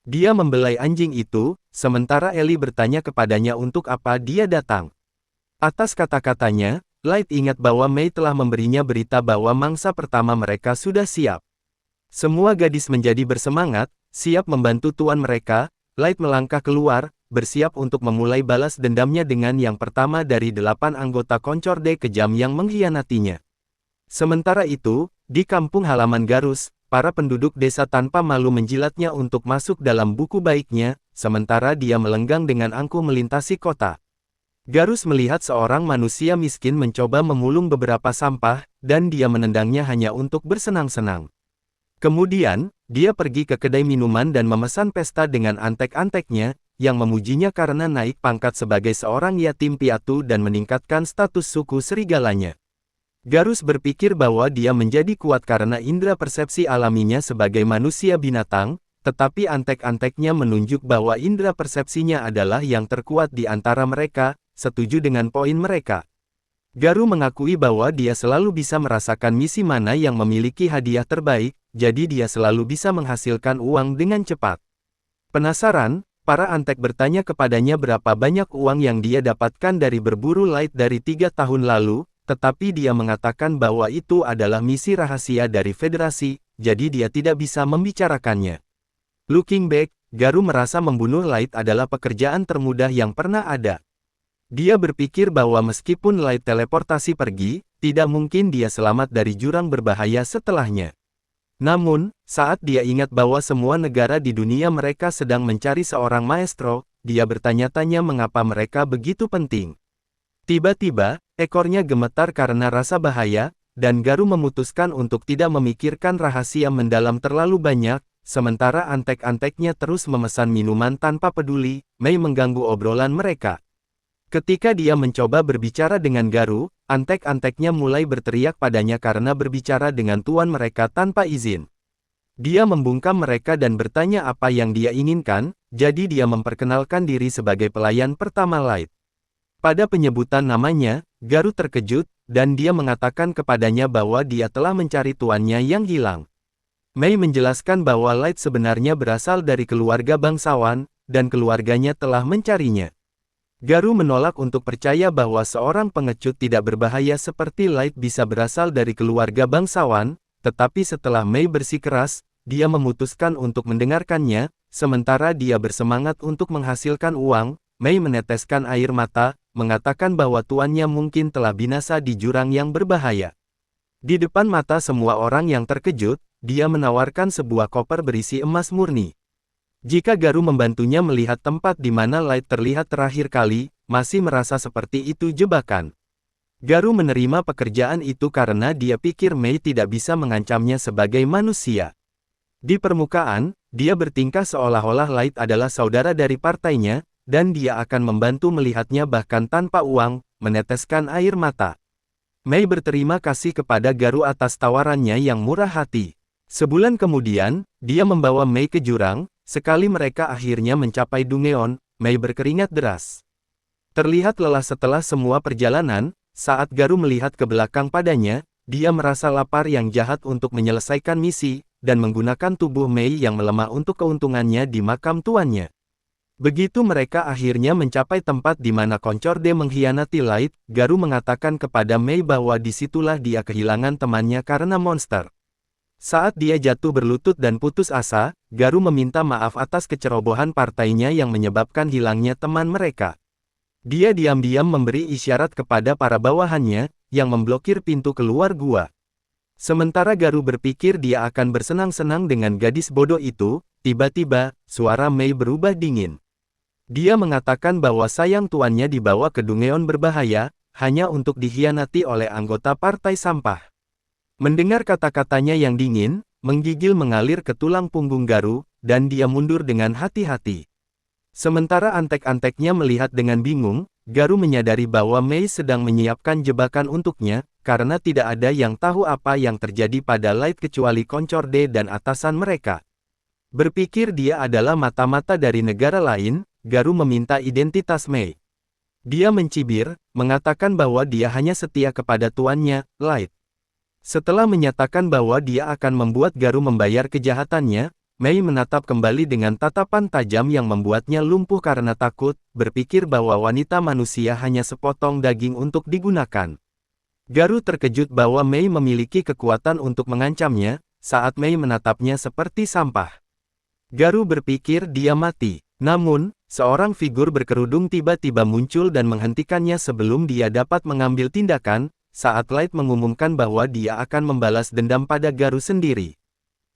Dia membelai anjing itu, sementara Ellie bertanya kepadanya untuk apa dia datang. Atas kata-katanya, Light ingat bahwa Mei telah memberinya berita bahwa mangsa pertama mereka sudah siap. Semua gadis menjadi bersemangat, siap membantu tuan mereka. Light melangkah keluar, bersiap untuk memulai balas dendamnya dengan yang pertama dari 8 anggota koncorde kejam yang mengkhianatinya. Sementara itu, di kampung halaman Garus, para penduduk desa tanpa malu menjilatnya untuk masuk dalam buku baiknya, sementara dia melenggang dengan angkuh melintasi kota. Garus melihat seorang manusia miskin mencoba memulung beberapa sampah, dan dia menendangnya hanya untuk bersenang-senang. Kemudian, dia pergi ke kedai minuman dan memesan pesta dengan antek-anteknya, yang memujinya karena naik pangkat sebagai seorang yatim piatu dan meningkatkan status suku serigalanya. Garus berpikir bahwa dia menjadi kuat karena indera persepsi alaminya sebagai manusia binatang, tetapi antek-anteknya menunjuk bahwa indera persepsinya adalah yang terkuat di antara mereka, setuju dengan poin mereka. Garu mengakui bahwa dia selalu bisa merasakan misi mana yang memiliki hadiah terbaik, jadi dia selalu bisa menghasilkan uang dengan cepat. Penasaran, para antek bertanya kepadanya berapa banyak uang yang dia dapatkan dari berburu Light dari 3 tahun lalu, tetapi dia mengatakan bahwa itu adalah misi rahasia dari federasi, jadi dia tidak bisa membicarakannya. Looking back, Garu merasa membunuh Light adalah pekerjaan termudah yang pernah ada. Dia berpikir bahwa meskipun Light teleportasi pergi, tidak mungkin dia selamat dari jurang berbahaya setelahnya. Namun, saat dia ingat bahwa semua negara di dunia mereka sedang mencari seorang maestro, dia bertanya-tanya mengapa mereka begitu penting. Tiba-tiba, ekornya gemetar karena rasa bahaya, dan Garu memutuskan untuk tidak memikirkan rahasia mendalam terlalu banyak, sementara antek-anteknya terus memesan minuman tanpa peduli. Mei mengganggu obrolan mereka. Ketika dia mencoba berbicara dengan Garu, antek-anteknya mulai berteriak padanya karena berbicara dengan tuan mereka tanpa izin. Dia membungkam mereka dan bertanya apa yang dia inginkan, jadi dia memperkenalkan diri sebagai pelayan pertama Light. Pada penyebutan namanya, Garu terkejut, dan dia mengatakan kepadanya bahwa dia telah mencari tuannya yang hilang. Mei menjelaskan bahwa Light sebenarnya berasal dari keluarga bangsawan, dan keluarganya telah mencarinya. Garu menolak untuk percaya bahwa seorang pengecut tidak berbahaya seperti Light bisa berasal dari keluarga bangsawan, tetapi setelah Mei bersikeras, dia memutuskan untuk mendengarkannya, sementara dia bersemangat untuk menghasilkan uang. Mei meneteskan air mata, mengatakan bahwa tuannya mungkin telah binasa di jurang yang berbahaya. Di depan mata semua orang yang terkejut, dia menawarkan sebuah koper berisi emas murni. Jika Garu membantunya melihat tempat di mana Light terlihat terakhir kali, masih merasa seperti itu jebakan. Garu menerima pekerjaan itu karena dia pikir Mei tidak bisa mengancamnya sebagai manusia. Di permukaan, dia bertingkah seolah-olah Light adalah saudara dari partainya, dan dia akan membantu melihatnya bahkan tanpa uang, meneteskan air mata. Mei berterima kasih kepada Garu atas tawarannya yang murah hati. Sebulan kemudian, dia membawa Mei ke jurang. Sekali mereka akhirnya mencapai Dungeon, Mei berkeringat deras. Terlihat lelah setelah semua perjalanan. Saat Garu melihat ke belakang padanya, dia merasa lapar yang jahat untuk menyelesaikan misi, dan menggunakan tubuh Mei yang melemah untuk keuntungannya di makam tuannya. Begitu mereka akhirnya mencapai tempat di mana Conchorde mengkhianati Light, Garu mengatakan kepada Mei bahwa disitulah dia kehilangan temannya karena monster. Saat dia jatuh berlutut dan putus asa, Garu meminta maaf atas kecerobohan partainya yang menyebabkan hilangnya teman mereka. Dia diam-diam memberi isyarat kepada para bawahannya, yang memblokir pintu keluar gua. Sementara Garu berpikir dia akan bersenang-senang dengan gadis bodoh itu, tiba-tiba, suara Mei berubah dingin. Dia mengatakan bahwa sayang tuannya dibawa ke Dungeon berbahaya, hanya untuk dikhianati oleh anggota partai sampah. Mendengar kata-katanya yang dingin, menggigil mengalir ke tulang punggung Garu, dan dia mundur dengan hati-hati. Sementara antek-anteknya melihat dengan bingung, Garu menyadari bahwa Mei sedang menyiapkan jebakan untuknya, karena tidak ada yang tahu apa yang terjadi pada Light kecuali Conchorde dan atasan mereka. Berpikir dia adalah mata-mata dari negara lain, Garu meminta identitas Mei. Dia mencibir, mengatakan bahwa dia hanya setia kepada tuannya, Light. Setelah menyatakan bahwa dia akan membuat Garu membayar kejahatannya, Mei menatap kembali dengan tatapan tajam yang membuatnya lumpuh karena takut, berpikir bahwa wanita manusia hanya sepotong daging untuk digunakan. Garu terkejut bahwa Mei memiliki kekuatan untuk mengancamnya, saat Mei menatapnya seperti sampah. Garu berpikir dia mati. Namun, seorang figur berkerudung tiba-tiba muncul dan menghentikannya sebelum dia dapat mengambil tindakan. Saat Light mengumumkan bahwa dia akan membalas dendam pada Garu sendiri.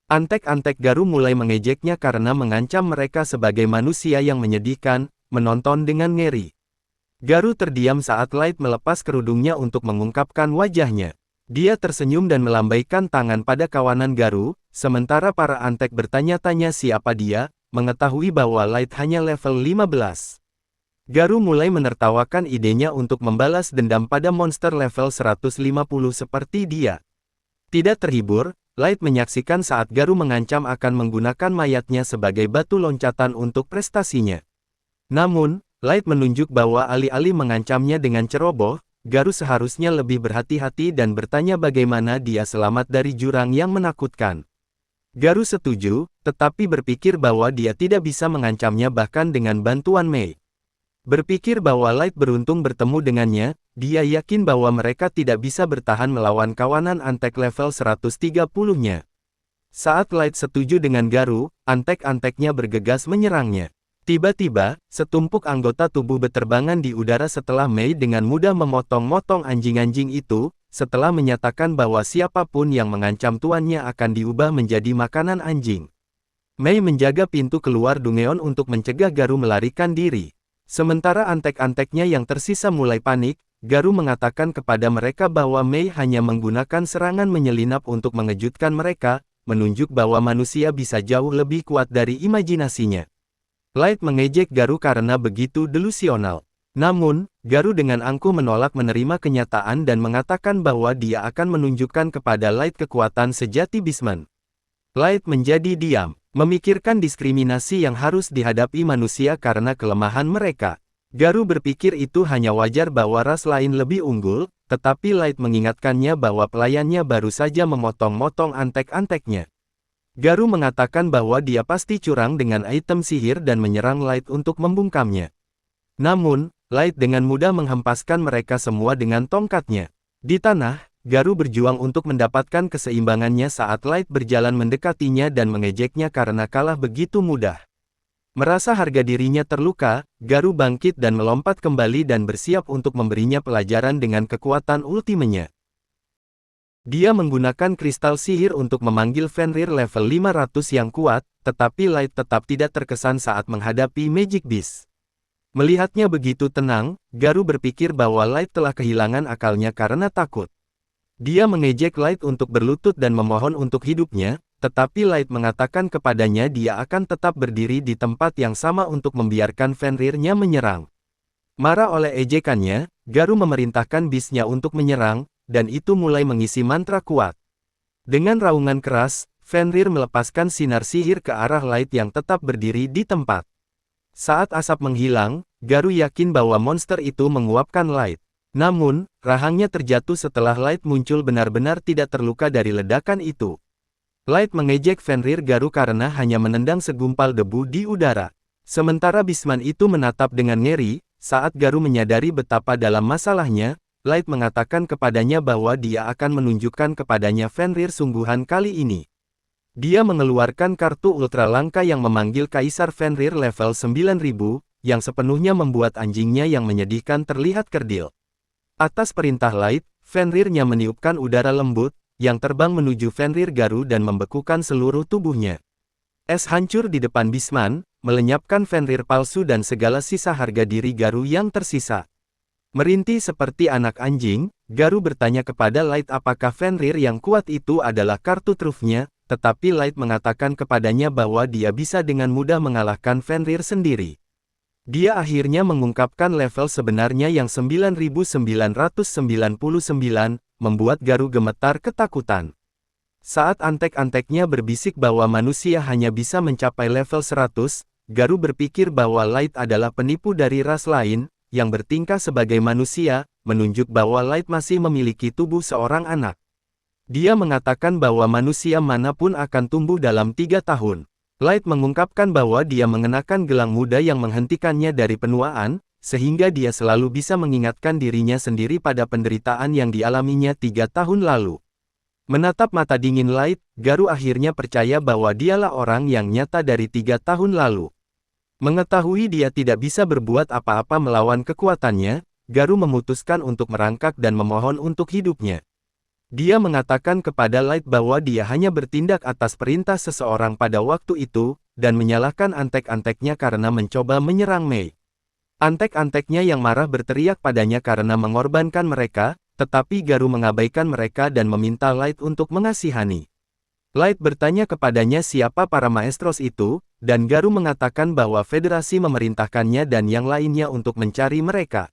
Antek-antek Garu mulai mengejeknya karena mengancam mereka sebagai manusia yang menyedihkan, menonton dengan ngeri. Garu terdiam saat Light melepas kerudungnya untuk mengungkapkan wajahnya. Dia tersenyum dan melambaikan tangan pada kawanan Garu, sementara para antek bertanya-tanya siapa dia, mengetahui bahwa Light hanya level 15. Garu mulai menertawakan idenya untuk membalas dendam pada monster level 150 seperti dia. Tidak terhibur, Light menyaksikan saat Garu mengancam akan menggunakan mayatnya sebagai batu loncatan untuk prestasinya. Namun, Light menunjuk bahwa alih-alih mengancamnya dengan ceroboh, Garu seharusnya lebih berhati-hati dan bertanya bagaimana dia selamat dari jurang yang menakutkan. Garu setuju, tetapi berpikir bahwa dia tidak bisa mengancamnya bahkan dengan bantuan Mei. Berpikir bahwa Light beruntung bertemu dengannya, dia yakin bahwa mereka tidak bisa bertahan melawan kawanan antek level 130-nya. Saat Light setuju dengan Garu, antek-anteknya bergegas menyerangnya. Tiba-tiba, setumpuk anggota tubuh berterbangan di udara setelah Mei dengan mudah memotong-motong anjing-anjing itu, setelah menyatakan bahwa siapapun yang mengancam tuannya akan diubah menjadi makanan anjing. Mei menjaga pintu keluar Dungeon untuk mencegah Garu melarikan diri. Sementara antek-anteknya yang tersisa mulai panik, Garu mengatakan kepada mereka bahwa Mei hanya menggunakan serangan menyelinap untuk mengejutkan mereka, menunjuk bahwa manusia bisa jauh lebih kuat dari imajinasinya. Light mengejek Garu karena begitu delusional. Namun, Garu dengan angkuh menolak menerima kenyataan dan mengatakan bahwa dia akan menunjukkan kepada Light kekuatan sejati Beastman. Light menjadi diam, memikirkan diskriminasi yang harus dihadapi manusia karena kelemahan mereka. Garu berpikir itu hanya wajar bahwa ras lain lebih unggul, tetapi Light mengingatkannya bahwa pelayannya baru saja memotong-motong antek-anteknya. Garu mengatakan bahwa dia pasti curang dengan item sihir dan menyerang Light untuk membungkamnya. Namun, Light dengan mudah menghempaskan mereka semua dengan tongkatnya. Di tanah, Garu berjuang untuk mendapatkan keseimbangannya saat Light berjalan mendekatinya dan mengejeknya karena kalah begitu mudah. Merasa harga dirinya terluka, Garu bangkit dan melompat kembali dan bersiap untuk memberinya pelajaran dengan kekuatan ultimenya. Dia menggunakan kristal sihir untuk memanggil Fenrir level 500 yang kuat, tetapi Light tetap tidak terkesan saat menghadapi Magic Beast. Melihatnya begitu tenang, Garu berpikir bahwa Light telah kehilangan akalnya karena takut. Dia mengejek Light untuk berlutut dan memohon untuk hidupnya, tetapi Light mengatakan kepadanya dia akan tetap berdiri di tempat yang sama untuk membiarkan Fenrirnya menyerang. Marah oleh ejekannya, Garu memerintahkan Beast-nya untuk menyerang, dan itu mulai mengisi mantra kuat. Dengan raungan keras, Fenrir melepaskan sinar sihir ke arah Light yang tetap berdiri di tempat. Saat asap menghilang, Garu yakin bahwa monster itu menguapkan Light. Namun, rahangnya terjatuh setelah Light muncul benar-benar tidak terluka dari ledakan itu. Light mengejek Fenrir Garu karena hanya menendang segumpal debu di udara. Sementara Bisman itu menatap dengan ngeri, saat Garu menyadari betapa dalam masalahnya, Light mengatakan kepadanya bahwa dia akan menunjukkan kepadanya Fenrir sungguhan kali ini. Dia mengeluarkan kartu ultra langka yang memanggil Kaisar Fenrir level 9000, yang sepenuhnya membuat anjingnya yang menyedihkan terlihat kerdil. Atas perintah Light, Fenrirnya meniupkan udara lembut, yang terbang menuju Fenrir Garu dan membekukan seluruh tubuhnya. Es hancur di depan Bisman, melenyapkan Fenrir palsu dan segala sisa harga diri Garu yang tersisa. Merintih seperti anak anjing, Garu bertanya kepada Light apakah Fenrir yang kuat itu adalah kartu trufnya, tetapi Light mengatakan kepadanya bahwa dia bisa dengan mudah mengalahkan Fenrir sendiri. Dia akhirnya mengungkapkan level sebenarnya yang 9999, membuat Garu gemetar ketakutan. Saat antek-anteknya berbisik bahwa manusia hanya bisa mencapai level 100, Garu berpikir bahwa Light adalah penipu dari ras lain, yang bertingkah sebagai manusia, menunjuk bahwa Light masih memiliki tubuh seorang anak. Dia mengatakan bahwa manusia manapun akan tumbuh dalam 3 tahun. Light mengungkapkan bahwa dia mengenakan gelang muda yang menghentikannya dari penuaan, sehingga dia selalu bisa mengingatkan dirinya sendiri pada penderitaan yang dialaminya 3 tahun lalu. Menatap mata dingin Light, Garu akhirnya percaya bahwa dialah orang yang nyata dari 3 tahun lalu. Mengetahui dia tidak bisa berbuat apa-apa melawan kekuatannya, Garu memutuskan untuk merangkak dan memohon untuk hidupnya. Dia mengatakan kepada Light bahwa dia hanya bertindak atas perintah seseorang pada waktu itu, dan menyalahkan antek-anteknya karena mencoba menyerang Mei. Antek-anteknya yang marah berteriak padanya karena mengorbankan mereka, tetapi Garu mengabaikan mereka dan meminta Light untuk mengasihani. Light bertanya kepadanya siapa para maestros itu, dan Garu mengatakan bahwa federasi memerintahkannya dan yang lainnya untuk mencari mereka.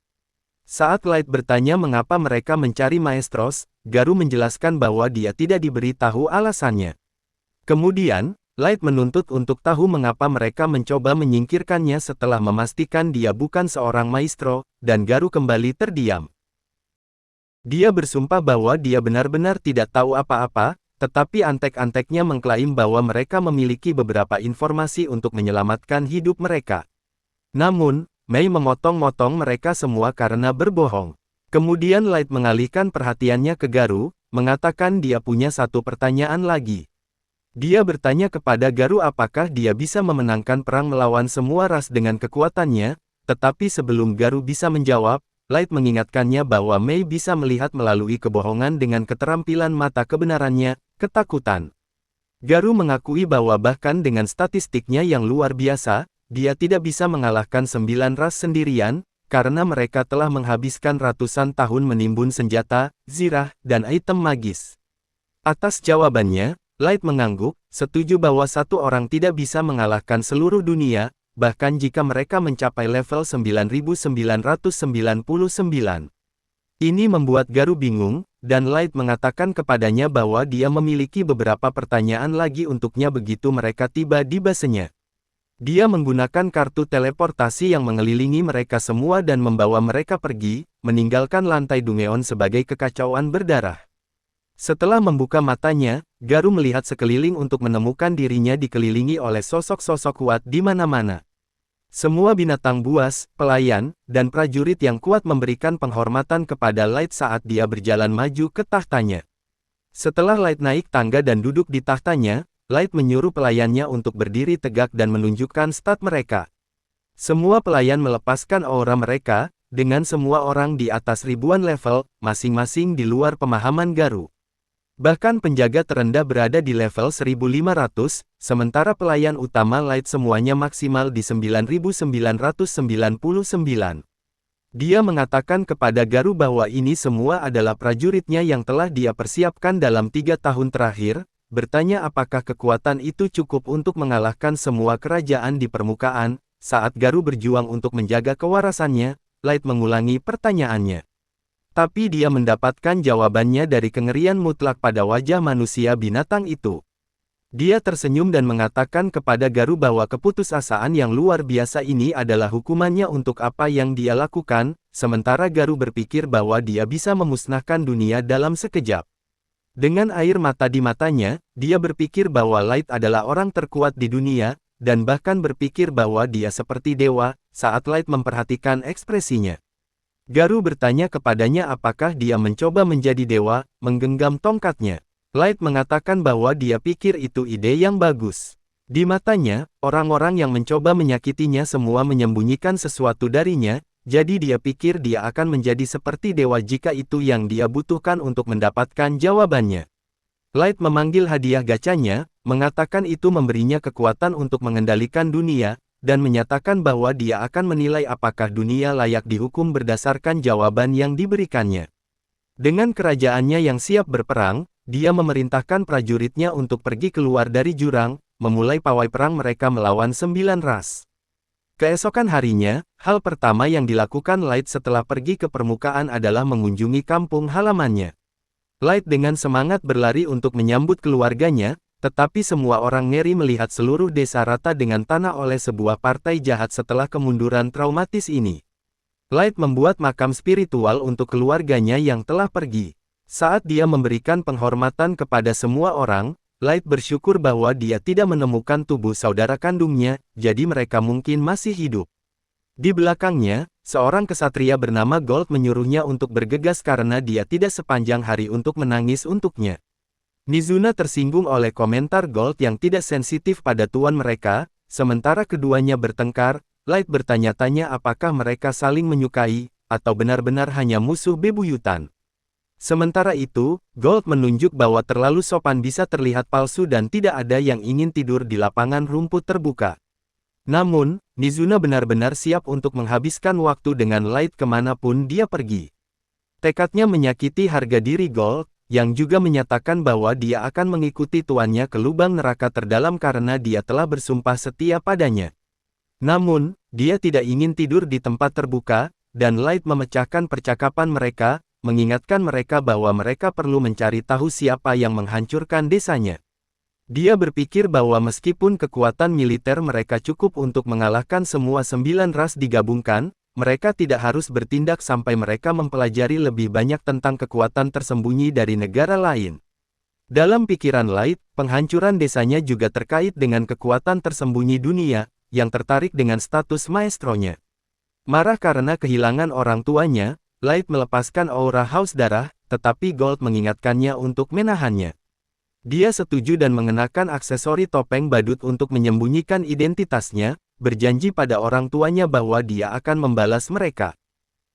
Saat Light bertanya mengapa mereka mencari maestros, Garu menjelaskan bahwa dia tidak diberitahu alasannya. Kemudian, Light menuntut untuk tahu mengapa mereka mencoba menyingkirkannya setelah memastikan dia bukan seorang maestro, dan Garu kembali terdiam. Dia bersumpah bahwa dia benar-benar tidak tahu apa-apa, tetapi antek-anteknya mengklaim bahwa mereka memiliki beberapa informasi untuk menyelamatkan hidup mereka. Namun, Mei memotong-motong mereka semua karena berbohong. Kemudian Light mengalihkan perhatiannya ke Garu, mengatakan dia punya satu pertanyaan lagi. Dia bertanya kepada Garu apakah dia bisa memenangkan perang melawan semua ras dengan kekuatannya, tetapi sebelum Garu bisa menjawab, Light mengingatkannya bahwa Mei bisa melihat melalui kebohongan dengan keterampilan mata kebenarannya, ketakutan. Garu mengakui bahwa bahkan dengan statistiknya yang luar biasa, dia tidak bisa mengalahkan 9 ras sendirian, karena mereka telah menghabiskan ratusan tahun menimbun senjata, zirah, dan item magis. Atas jawabannya, Light mengangguk, setuju bahwa satu orang tidak bisa mengalahkan seluruh dunia, bahkan jika mereka mencapai level 9999. Ini membuat Garu bingung, dan Light mengatakan kepadanya bahwa dia memiliki beberapa pertanyaan lagi untuknya begitu mereka tiba di basenya. Dia menggunakan kartu teleportasi yang mengelilingi mereka semua dan membawa mereka pergi, meninggalkan lantai Dungeon sebagai kekacauan berdarah. Setelah membuka matanya, Garu melihat sekeliling untuk menemukan dirinya dikelilingi oleh sosok-sosok kuat di mana-mana. Semua binatang buas, pelayan, dan prajurit yang kuat memberikan penghormatan kepada Light saat dia berjalan maju ke tahtanya. Setelah Light naik tangga dan duduk di tahtanya, Light menyuruh pelayannya untuk berdiri tegak dan menunjukkan stat mereka. Semua pelayan melepaskan aura mereka, dengan semua orang di atas ribuan level, masing-masing di luar pemahaman Garu. Bahkan penjaga terendah berada di level 1500, sementara pelayan utama Light semuanya maksimal di 9999. Dia mengatakan kepada Garu bahwa ini semua adalah prajuritnya yang telah dia persiapkan dalam 3 tahun terakhir, bertanya apakah kekuatan itu cukup untuk mengalahkan semua kerajaan di permukaan. Saat Garu berjuang untuk menjaga kewarasannya, Light mengulangi pertanyaannya. Tapi dia mendapatkan jawabannya dari kengerian mutlak pada wajah manusia binatang itu. Dia tersenyum dan mengatakan kepada Garu bahwa keputusasaan yang luar biasa ini adalah hukumannya untuk apa yang dia lakukan, sementara Garu berpikir bahwa dia bisa memusnahkan dunia dalam sekejap. Dengan air mata di matanya, dia berpikir bahwa Light adalah orang terkuat di dunia, dan bahkan berpikir bahwa dia seperti dewa, saat Light memperhatikan ekspresinya. Garu bertanya kepadanya apakah dia mencoba menjadi dewa, menggenggam tongkatnya. Light mengatakan bahwa dia pikir itu ide yang bagus. Di matanya, orang-orang yang mencoba menyakitinya semua menyembunyikan sesuatu darinya, jadi dia pikir dia akan menjadi seperti dewa jika itu yang dia butuhkan untuk mendapatkan jawabannya. Light memanggil hadiah gacanya, mengatakan itu memberinya kekuatan untuk mengendalikan dunia, dan menyatakan bahwa dia akan menilai apakah dunia layak dihukum berdasarkan jawaban yang diberikannya. Dengan kerajaannya yang siap berperang, dia memerintahkan prajuritnya untuk pergi keluar dari jurang, memulai pawai perang mereka melawan 9 ras. Keesokan harinya, hal pertama yang dilakukan Light setelah pergi ke permukaan adalah mengunjungi kampung halamannya. Light dengan semangat berlari untuk menyambut keluarganya, tetapi semua orang ngeri melihat seluruh desa rata dengan tanah oleh sebuah partai jahat setelah kemunduran traumatis ini. Light membuat makam spiritual untuk keluarganya yang telah pergi. Saat dia memberikan penghormatan kepada semua orang, Light bersyukur bahwa dia tidak menemukan tubuh saudara kandungnya, jadi mereka mungkin masih hidup. Di belakangnya, seorang kesatria bernama Gold menyuruhnya untuk bergegas karena dia tidak sepanjang hari untuk menangis untuknya. Mizuna tersinggung oleh komentar Gold yang tidak sensitif pada tuan mereka, sementara keduanya bertengkar. Light bertanya-tanya apakah mereka saling menyukai, atau benar-benar hanya musuh bebuyutan. Sementara itu, Gold menunjuk bahwa terlalu sopan bisa terlihat palsu dan tidak ada yang ingin tidur di lapangan rumput terbuka. Namun, Mizuna benar-benar siap untuk menghabiskan waktu dengan Light kemanapun dia pergi. Tekadnya menyakiti harga diri Gold, yang juga menyatakan bahwa dia akan mengikuti tuannya ke lubang neraka terdalam karena dia telah bersumpah setia padanya. Namun, dia tidak ingin tidur di tempat terbuka, dan Light memecahkan percakapan mereka, mengingatkan mereka bahwa mereka perlu mencari tahu siapa yang menghancurkan desanya. Dia berpikir bahwa meskipun kekuatan militer mereka cukup untuk mengalahkan semua 9 ras digabungkan, mereka tidak harus bertindak sampai mereka mempelajari lebih banyak tentang kekuatan tersembunyi dari negara lain. Dalam pikiran Light, penghancuran desanya juga terkait dengan kekuatan tersembunyi dunia, yang tertarik dengan status maestronya. Marah karena kehilangan orang tuanya, Light melepaskan aura haus darah, tetapi Gold mengingatkannya untuk menahannya. Dia setuju dan mengenakan aksesori topeng badut untuk menyembunyikan identitasnya, berjanji pada orang tuanya bahwa dia akan membalas mereka.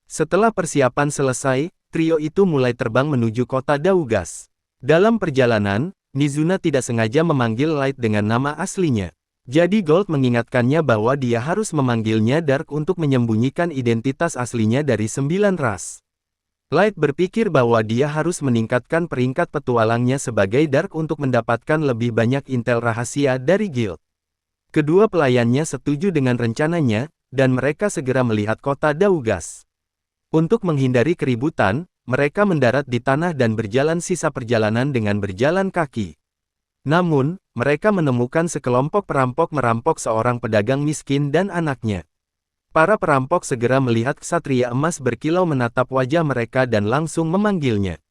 Setelah persiapan selesai, trio itu mulai terbang menuju kota Daugas. Dalam perjalanan, Mizuna tidak sengaja memanggil Light dengan nama aslinya. Jadi Gold mengingatkannya bahwa dia harus memanggilnya Dark untuk menyembunyikan identitas aslinya dari 9 ras. Light berpikir bahwa dia harus meningkatkan peringkat petualangnya sebagai Dark untuk mendapatkan lebih banyak intel rahasia dari Guild. Kedua pelayannya setuju dengan rencananya, dan mereka segera melihat kota Daugas. Untuk menghindari keributan, mereka mendarat di tanah dan berjalan sisa perjalanan dengan berjalan kaki. Namun, mereka menemukan sekelompok perampok merampok seorang pedagang miskin dan anaknya. Para perampok segera melihat ksatria emas berkilau menatap wajah mereka dan langsung memanggilnya.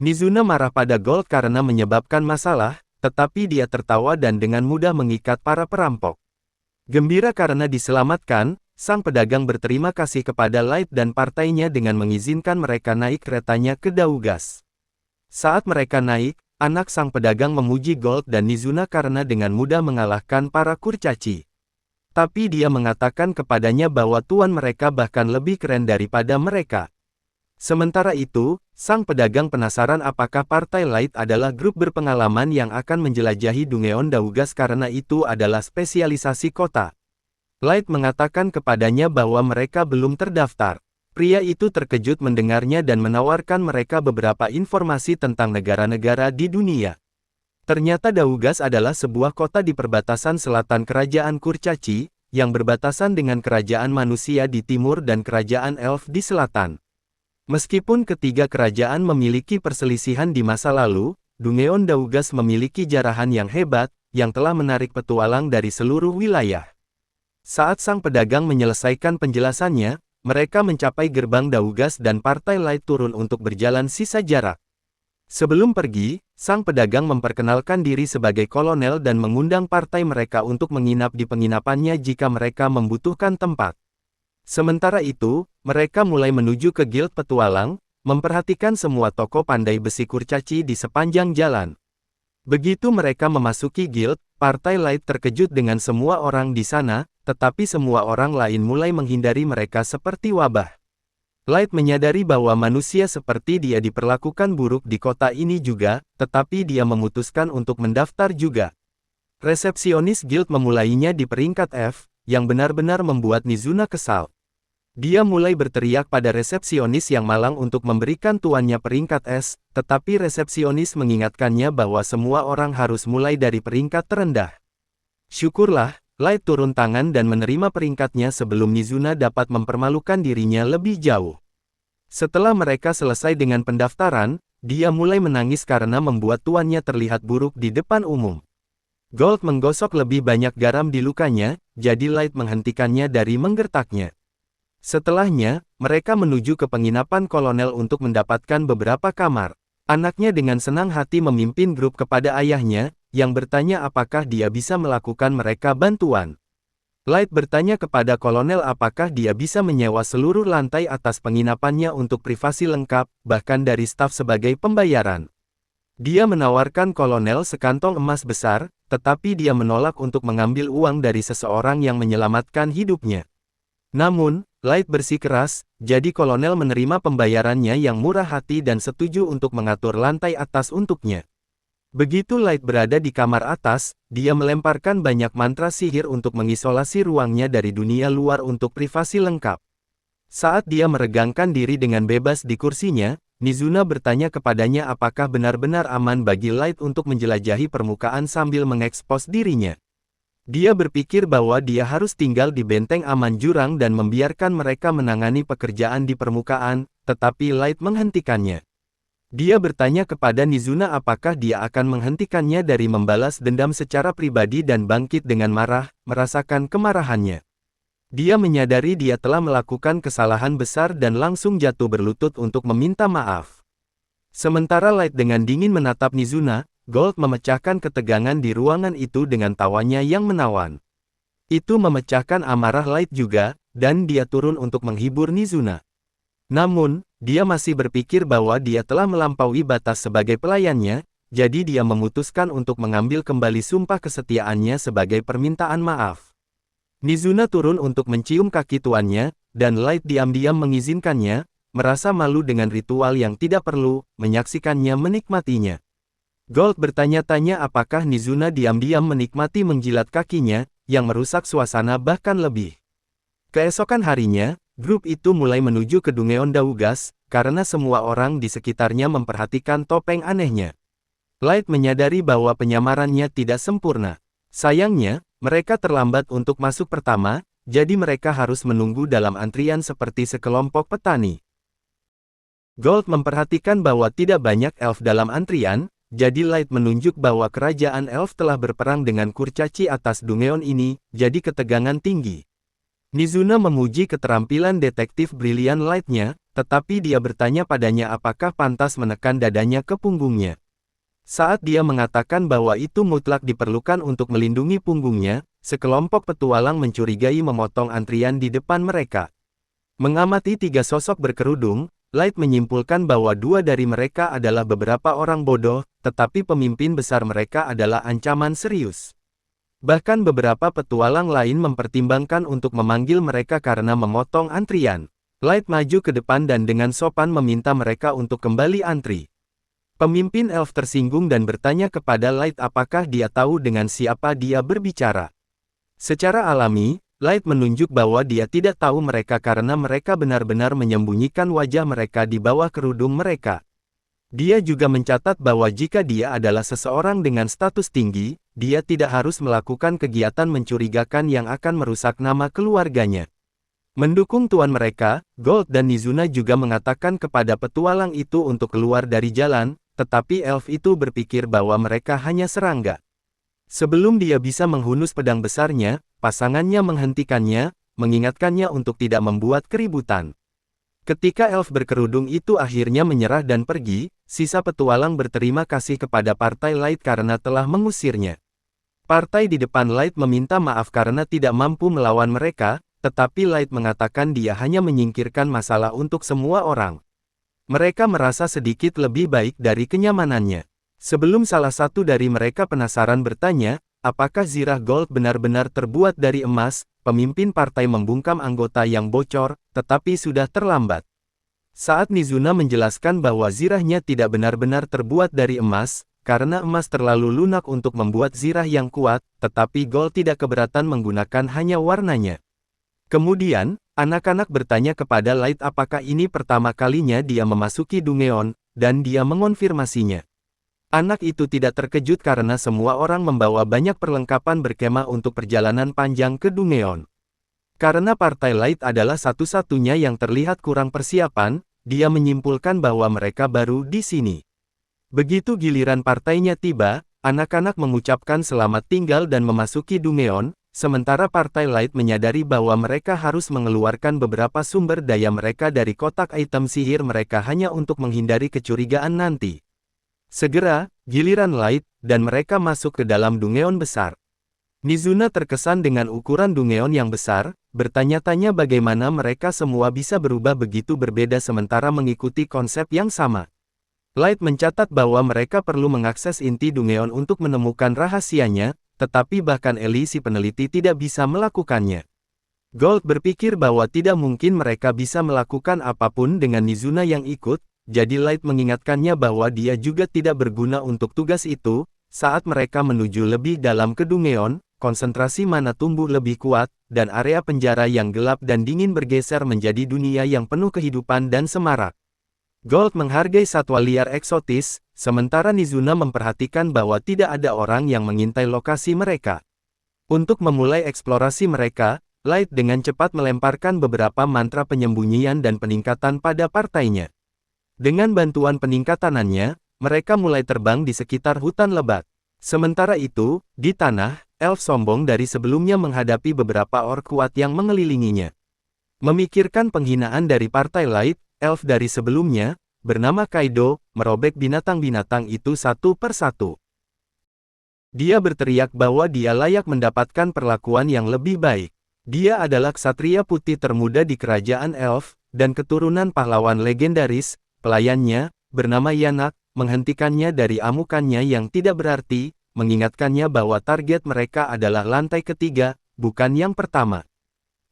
Mizuna marah pada Gold karena menyebabkan masalah, tetapi dia tertawa dan dengan mudah mengikat para perampok. Gembira karena diselamatkan, sang pedagang berterima kasih kepada Light dan partainya dengan mengizinkan mereka naik keretanya ke Daugas. Saat mereka naik, anak sang pedagang memuji Gold dan Mizuna karena dengan mudah mengalahkan para kurcaci. Tapi dia mengatakan kepadanya bahwa tuan mereka bahkan lebih keren daripada mereka. Sementara itu, sang pedagang penasaran apakah Partai Light adalah grup berpengalaman yang akan menjelajahi Dungeon Daugas karena itu adalah spesialisasi kota. Light mengatakan kepadanya bahwa mereka belum terdaftar. Pria itu terkejut mendengarnya dan menawarkan mereka beberapa informasi tentang negara-negara di dunia. Ternyata Daugas adalah sebuah kota di perbatasan selatan Kerajaan Kurcaci, yang berbatasan dengan kerajaan manusia di timur dan kerajaan elf di selatan. Meskipun ketiga kerajaan memiliki perselisihan di masa lalu, Dungeon Daugas memiliki jarahan yang hebat, yang telah menarik petualang dari seluruh wilayah. Saat sang pedagang menyelesaikan penjelasannya, mereka mencapai gerbang Daugas dan Partai Light turun untuk berjalan sisa jarak. Sebelum pergi, sang pedagang memperkenalkan diri sebagai kolonel dan mengundang partai mereka untuk menginap di penginapannya jika mereka membutuhkan tempat. Sementara itu, mereka mulai menuju ke Guild Petualang, memperhatikan semua toko pandai besi kurcaci di sepanjang jalan. Begitu mereka memasuki Guild, Partai Light terkejut dengan semua orang di sana, tetapi semua orang lain mulai menghindari mereka seperti wabah. Light menyadari bahwa manusia seperti dia diperlakukan buruk di kota ini juga, tetapi dia memutuskan untuk mendaftar juga. Resepsionis Guild memulainya di peringkat F, yang benar-benar membuat Mizuna kesal. Dia mulai berteriak pada resepsionis yang malang untuk memberikan tuannya peringkat S, tetapi resepsionis mengingatkannya bahwa semua orang harus mulai dari peringkat terendah. Syukurlah, Light turun tangan dan menerima peringkatnya sebelum Mizuna dapat mempermalukan dirinya lebih jauh. Setelah mereka selesai dengan pendaftaran, dia mulai menangis karena membuat tuannya terlihat buruk di depan umum. Gold menggosok lebih banyak garam di lukanya, jadi Light menghentikannya dari menggertaknya. Setelahnya, mereka menuju ke penginapan kolonel untuk mendapatkan beberapa kamar. Anaknya dengan senang hati memimpin grup kepada ayahnya, yang bertanya apakah dia bisa melakukan mereka bantuan. Light bertanya kepada kolonel apakah dia bisa menyewa seluruh lantai atas penginapannya untuk privasi lengkap, bahkan dari staf sebagai pembayaran. Dia menawarkan kolonel sekantong emas besar, tetapi dia menolak untuk mengambil uang dari seseorang yang menyelamatkan hidupnya. Namun, Light bersikeras, jadi kolonel menerima pembayarannya yang murah hati dan setuju untuk mengatur lantai atas untuknya. Begitu Light berada di kamar atas, dia melemparkan banyak mantra sihir untuk mengisolasi ruangnya dari dunia luar untuk privasi lengkap. Saat dia meregangkan diri dengan bebas di kursinya, Mizuna bertanya kepadanya apakah benar-benar aman bagi Light untuk menjelajahi permukaan sambil mengekspos dirinya. Dia berpikir bahwa dia harus tinggal di benteng aman jurang dan membiarkan mereka menangani pekerjaan di permukaan, tetapi Light menghentikannya. Dia bertanya kepada Mizuna apakah dia akan menghentikannya dari membalas dendam secara pribadi dan bangkit dengan marah, merasakan kemarahannya. Dia menyadari dia telah melakukan kesalahan besar dan langsung jatuh berlutut untuk meminta maaf. Sementara Light dengan dingin menatap Mizuna, Gold memecahkan ketegangan di ruangan itu dengan tawanya yang menawan. Itu memecahkan amarah Light juga, dan dia turun untuk menghibur Mizuna. Namun, dia masih berpikir bahwa dia telah melampaui batas sebagai pelayannya, jadi dia memutuskan untuk mengambil kembali sumpah kesetiaannya sebagai permintaan maaf. Mizuna turun untuk mencium kaki tuannya, dan Light diam-diam mengizinkannya, merasa malu dengan ritual yang tidak perlu, menyaksikannya menikmatinya. Gold bertanya-tanya apakah Mizuna diam-diam menikmati menjilat kakinya, yang merusak suasana bahkan lebih. Keesokan harinya, grup itu mulai menuju ke Dungeon Daugas, karena semua orang di sekitarnya memperhatikan topeng anehnya. Light menyadari bahwa penyamarannya tidak sempurna. Sayangnya, mereka terlambat untuk masuk pertama, jadi mereka harus menunggu dalam antrian seperti sekelompok petani. Gold memperhatikan bahwa tidak banyak elf dalam antrian, jadi Light menunjuk bahwa kerajaan elf telah berperang dengan kurcaci atas Dungeon ini, jadi ketegangan tinggi. Mizuna memuji keterampilan detektif brilian Light-nya, tetapi dia bertanya padanya apakah pantas menekan dadanya ke punggungnya. Saat dia mengatakan bahwa itu mutlak diperlukan untuk melindungi punggungnya, sekelompok petualang mencurigai memotong antrian di depan mereka. Mengamati tiga sosok berkerudung, Light menyimpulkan bahwa dua dari mereka adalah beberapa orang bodoh, tetapi pemimpin besar mereka adalah ancaman serius. Bahkan beberapa petualang lain mempertimbangkan untuk memanggil mereka karena memotong antrian. Light maju ke depan dan dengan sopan meminta mereka untuk kembali antri. Pemimpin elf tersinggung dan bertanya kepada Light apakah dia tahu dengan siapa dia berbicara. Secara alami, Light menunjuk bahwa dia tidak tahu mereka karena mereka benar-benar menyembunyikan wajah mereka di bawah kerudung mereka. Dia juga mencatat bahwa jika dia adalah seseorang dengan status tinggi, dia tidak harus melakukan kegiatan mencurigakan yang akan merusak nama keluarganya. Mendukung tuan mereka, Gold dan Mizuna juga mengatakan kepada petualang itu untuk keluar dari jalan, tetapi elf itu berpikir bahwa mereka hanya serangga. Sebelum dia bisa menghunus pedang besarnya, pasangannya menghentikannya, mengingatkannya untuk tidak membuat keributan. Ketika elf berkerudung itu akhirnya menyerah dan pergi, sisa petualang berterima kasih kepada Partai Light karena telah mengusirnya. Partai di depan Light meminta maaf karena tidak mampu melawan mereka, tetapi Light mengatakan dia hanya menyingkirkan masalah untuk semua orang. Mereka merasa sedikit lebih baik dari kenyamanannya. Sebelum salah satu dari mereka penasaran bertanya, apakah zirah gold benar-benar terbuat dari emas, pemimpin partai membungkam anggota yang bocor, tetapi sudah terlambat. Saat Mizuna menjelaskan bahwa zirahnya tidak benar-benar terbuat dari emas, karena emas terlalu lunak untuk membuat zirah yang kuat, tetapi gold tidak keberatan menggunakan hanya warnanya. Kemudian, anak-anak bertanya kepada Light apakah ini pertama kalinya dia memasuki Dungeon, dan dia mengonfirmasinya. Anak itu tidak terkejut karena semua orang membawa banyak perlengkapan berkemah untuk perjalanan panjang ke Dungeon. Karena Partai Light adalah satu-satunya yang terlihat kurang persiapan, dia menyimpulkan bahwa mereka baru di sini. Begitu giliran partainya tiba, anak-anak mengucapkan selamat tinggal dan memasuki Dungeon, sementara Partai Light menyadari bahwa mereka harus mengeluarkan beberapa sumber daya mereka dari kotak item sihir mereka hanya untuk menghindari kecurigaan nanti. Segera, giliran Light, dan mereka masuk ke dalam Dungeon besar. Mizuna terkesan dengan ukuran Dungeon yang besar, bertanya-tanya bagaimana mereka semua bisa berubah begitu berbeda sementara mengikuti konsep yang sama. Light mencatat bahwa mereka perlu mengakses inti Dungeon untuk menemukan rahasianya, tetapi bahkan Ellie si peneliti tidak bisa melakukannya. Gold berpikir bahwa tidak mungkin mereka bisa melakukan apapun dengan Mizuna yang ikut, jadi Light mengingatkannya bahwa dia juga tidak berguna untuk tugas itu. Saat mereka menuju lebih dalam ke Dungeon, konsentrasi mana tumbuh lebih kuat, dan area penjara yang gelap dan dingin bergeser menjadi dunia yang penuh kehidupan dan semarak. Gold menghargai satwa liar eksotis, sementara Mizuna memperhatikan bahwa tidak ada orang yang mengintai lokasi mereka. Untuk memulai eksplorasi mereka, Light dengan cepat melemparkan beberapa mantra penyembunyian dan peningkatan pada partainya. Dengan bantuan peningkatanannya, mereka mulai terbang di sekitar hutan lebat. Sementara itu, di tanah, elf sombong dari sebelumnya menghadapi beberapa orc kuat yang mengelilinginya. Memikirkan penghinaan dari Partai Light, elf dari sebelumnya, bernama Kaido, merobek binatang-binatang itu satu persatu. Dia berteriak bahwa dia layak mendapatkan perlakuan yang lebih baik. Dia adalah ksatria putih termuda di kerajaan elf, dan keturunan pahlawan legendaris. Pelayannya, bernama Yanak, menghentikannya dari amukannya yang tidak berarti, mengingatkannya bahwa target mereka adalah lantai ketiga, bukan yang pertama.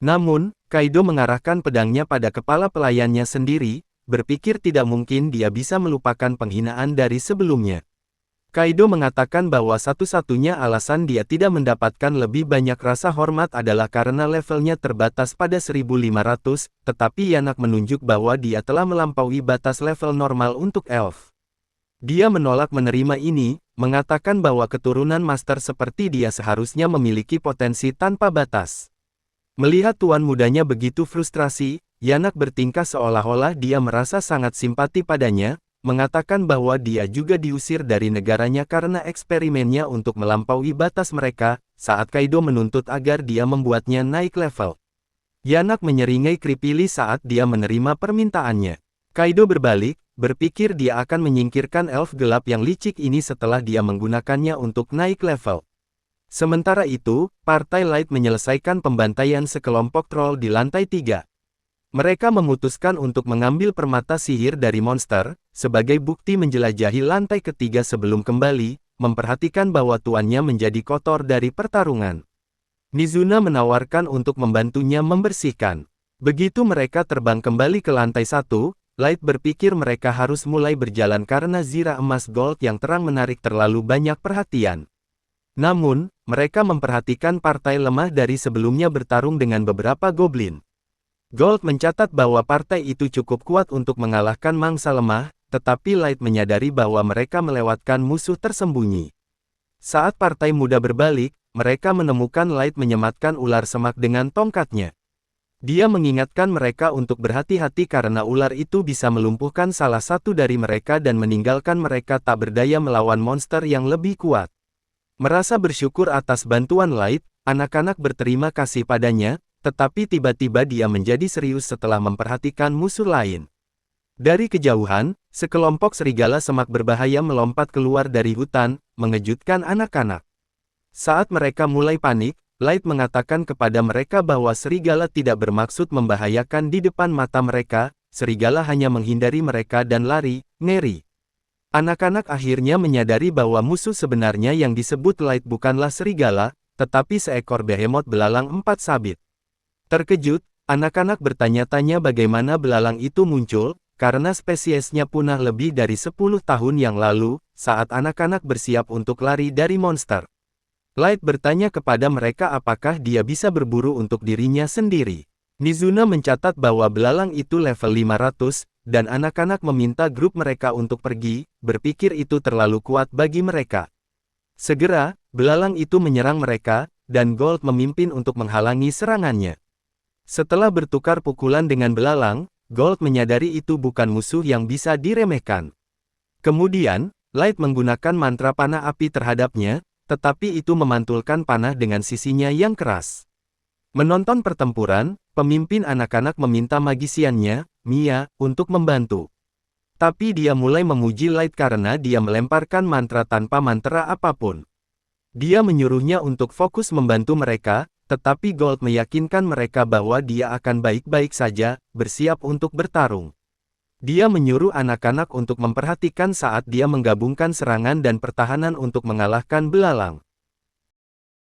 Namun, Kaido mengarahkan pedangnya pada kepala pelayannya sendiri, berpikir tidak mungkin dia bisa melupakan penghinaan dari sebelumnya. Kaido mengatakan bahwa satu-satunya alasan dia tidak mendapatkan lebih banyak rasa hormat adalah karena levelnya terbatas pada 1500, tetapi Yanak menunjuk bahwa dia telah melampaui batas level normal untuk elf. Dia menolak menerima ini, mengatakan bahwa keturunan master seperti dia seharusnya memiliki potensi tanpa batas. Melihat tuan mudanya begitu frustrasi, Yanak bertingkah seolah-olah dia merasa sangat simpati padanya, mengatakan bahwa dia juga diusir dari negaranya karena eksperimennya untuk melampaui batas mereka, saat Kaido menuntut agar dia membuatnya naik level. Yanak menyeringai keripili saat dia menerima permintaannya. Kaido berbalik, berpikir dia akan menyingkirkan elf gelap yang licik ini setelah dia menggunakannya untuk naik level. Sementara itu, Partai Light menyelesaikan pembantaian sekelompok troll di lantai 3. Mereka memutuskan untuk mengambil permata sihir dari monster, sebagai bukti menjelajahi lantai ketiga sebelum kembali, memperhatikan bahwa tuannya menjadi kotor dari pertarungan. Mizuna menawarkan untuk membantunya membersihkan. Begitu mereka terbang kembali ke lantai 1, Light berpikir mereka harus mulai berjalan karena zira emas gold yang terang menarik terlalu banyak perhatian. Namun, mereka memperhatikan partai lemah dari sebelumnya bertarung dengan beberapa goblin. Gold mencatat bahwa partai itu cukup kuat untuk mengalahkan mangsa lemah, tetapi Light menyadari bahwa mereka melewatkan musuh tersembunyi. Saat partai muda berbalik, mereka menemukan Light menyematkan ular semak dengan tongkatnya. Dia mengingatkan mereka untuk berhati-hati karena ular itu bisa melumpuhkan salah satu dari mereka dan meninggalkan mereka tak berdaya melawan monster yang lebih kuat. Merasa bersyukur atas bantuan Light, anak-anak berterima kasih padanya, tetapi tiba-tiba dia menjadi serius setelah memperhatikan musuh lain. Dari kejauhan, sekelompok serigala semak berbahaya melompat keluar dari hutan, mengejutkan anak-anak. Saat mereka mulai panik, Light mengatakan kepada mereka bahwa serigala tidak bermaksud membahayakan di depan mata mereka, serigala hanya menghindari mereka dan lari, ngeri. Anak-anak akhirnya menyadari bahwa musuh sebenarnya yang disebut Light bukanlah serigala, tetapi seekor behemoth belalang 4 sabit. Terkejut, anak-anak bertanya-tanya bagaimana belalang itu muncul, karena spesiesnya punah lebih dari 10 tahun yang lalu, saat anak-anak bersiap untuk lari dari monster. Light bertanya kepada mereka apakah dia bisa berburu untuk dirinya sendiri. Mizuna mencatat bahwa belalang itu level 500, dan anak-anak meminta grup mereka untuk pergi, berpikir itu terlalu kuat bagi mereka. Segera, belalang itu menyerang mereka, dan Gold memimpin untuk menghalangi serangannya. Setelah bertukar pukulan dengan belalang, Gold menyadari itu bukan musuh yang bisa diremehkan. Kemudian, Light menggunakan mantra panah api terhadapnya, tetapi itu memantulkan panah dengan sisinya yang keras. Menonton pertempuran, pemimpin anak-anak meminta magisiannya, Mia, untuk membantu. Tapi dia mulai memuji Light karena dia melemparkan mantra tanpa mantra apapun. Dia menyuruhnya untuk fokus membantu mereka, tetapi Gold meyakinkan mereka bahwa dia akan baik-baik saja, bersiap untuk bertarung. Dia menyuruh anak-anak untuk memperhatikan saat dia menggabungkan serangan dan pertahanan untuk mengalahkan belalang.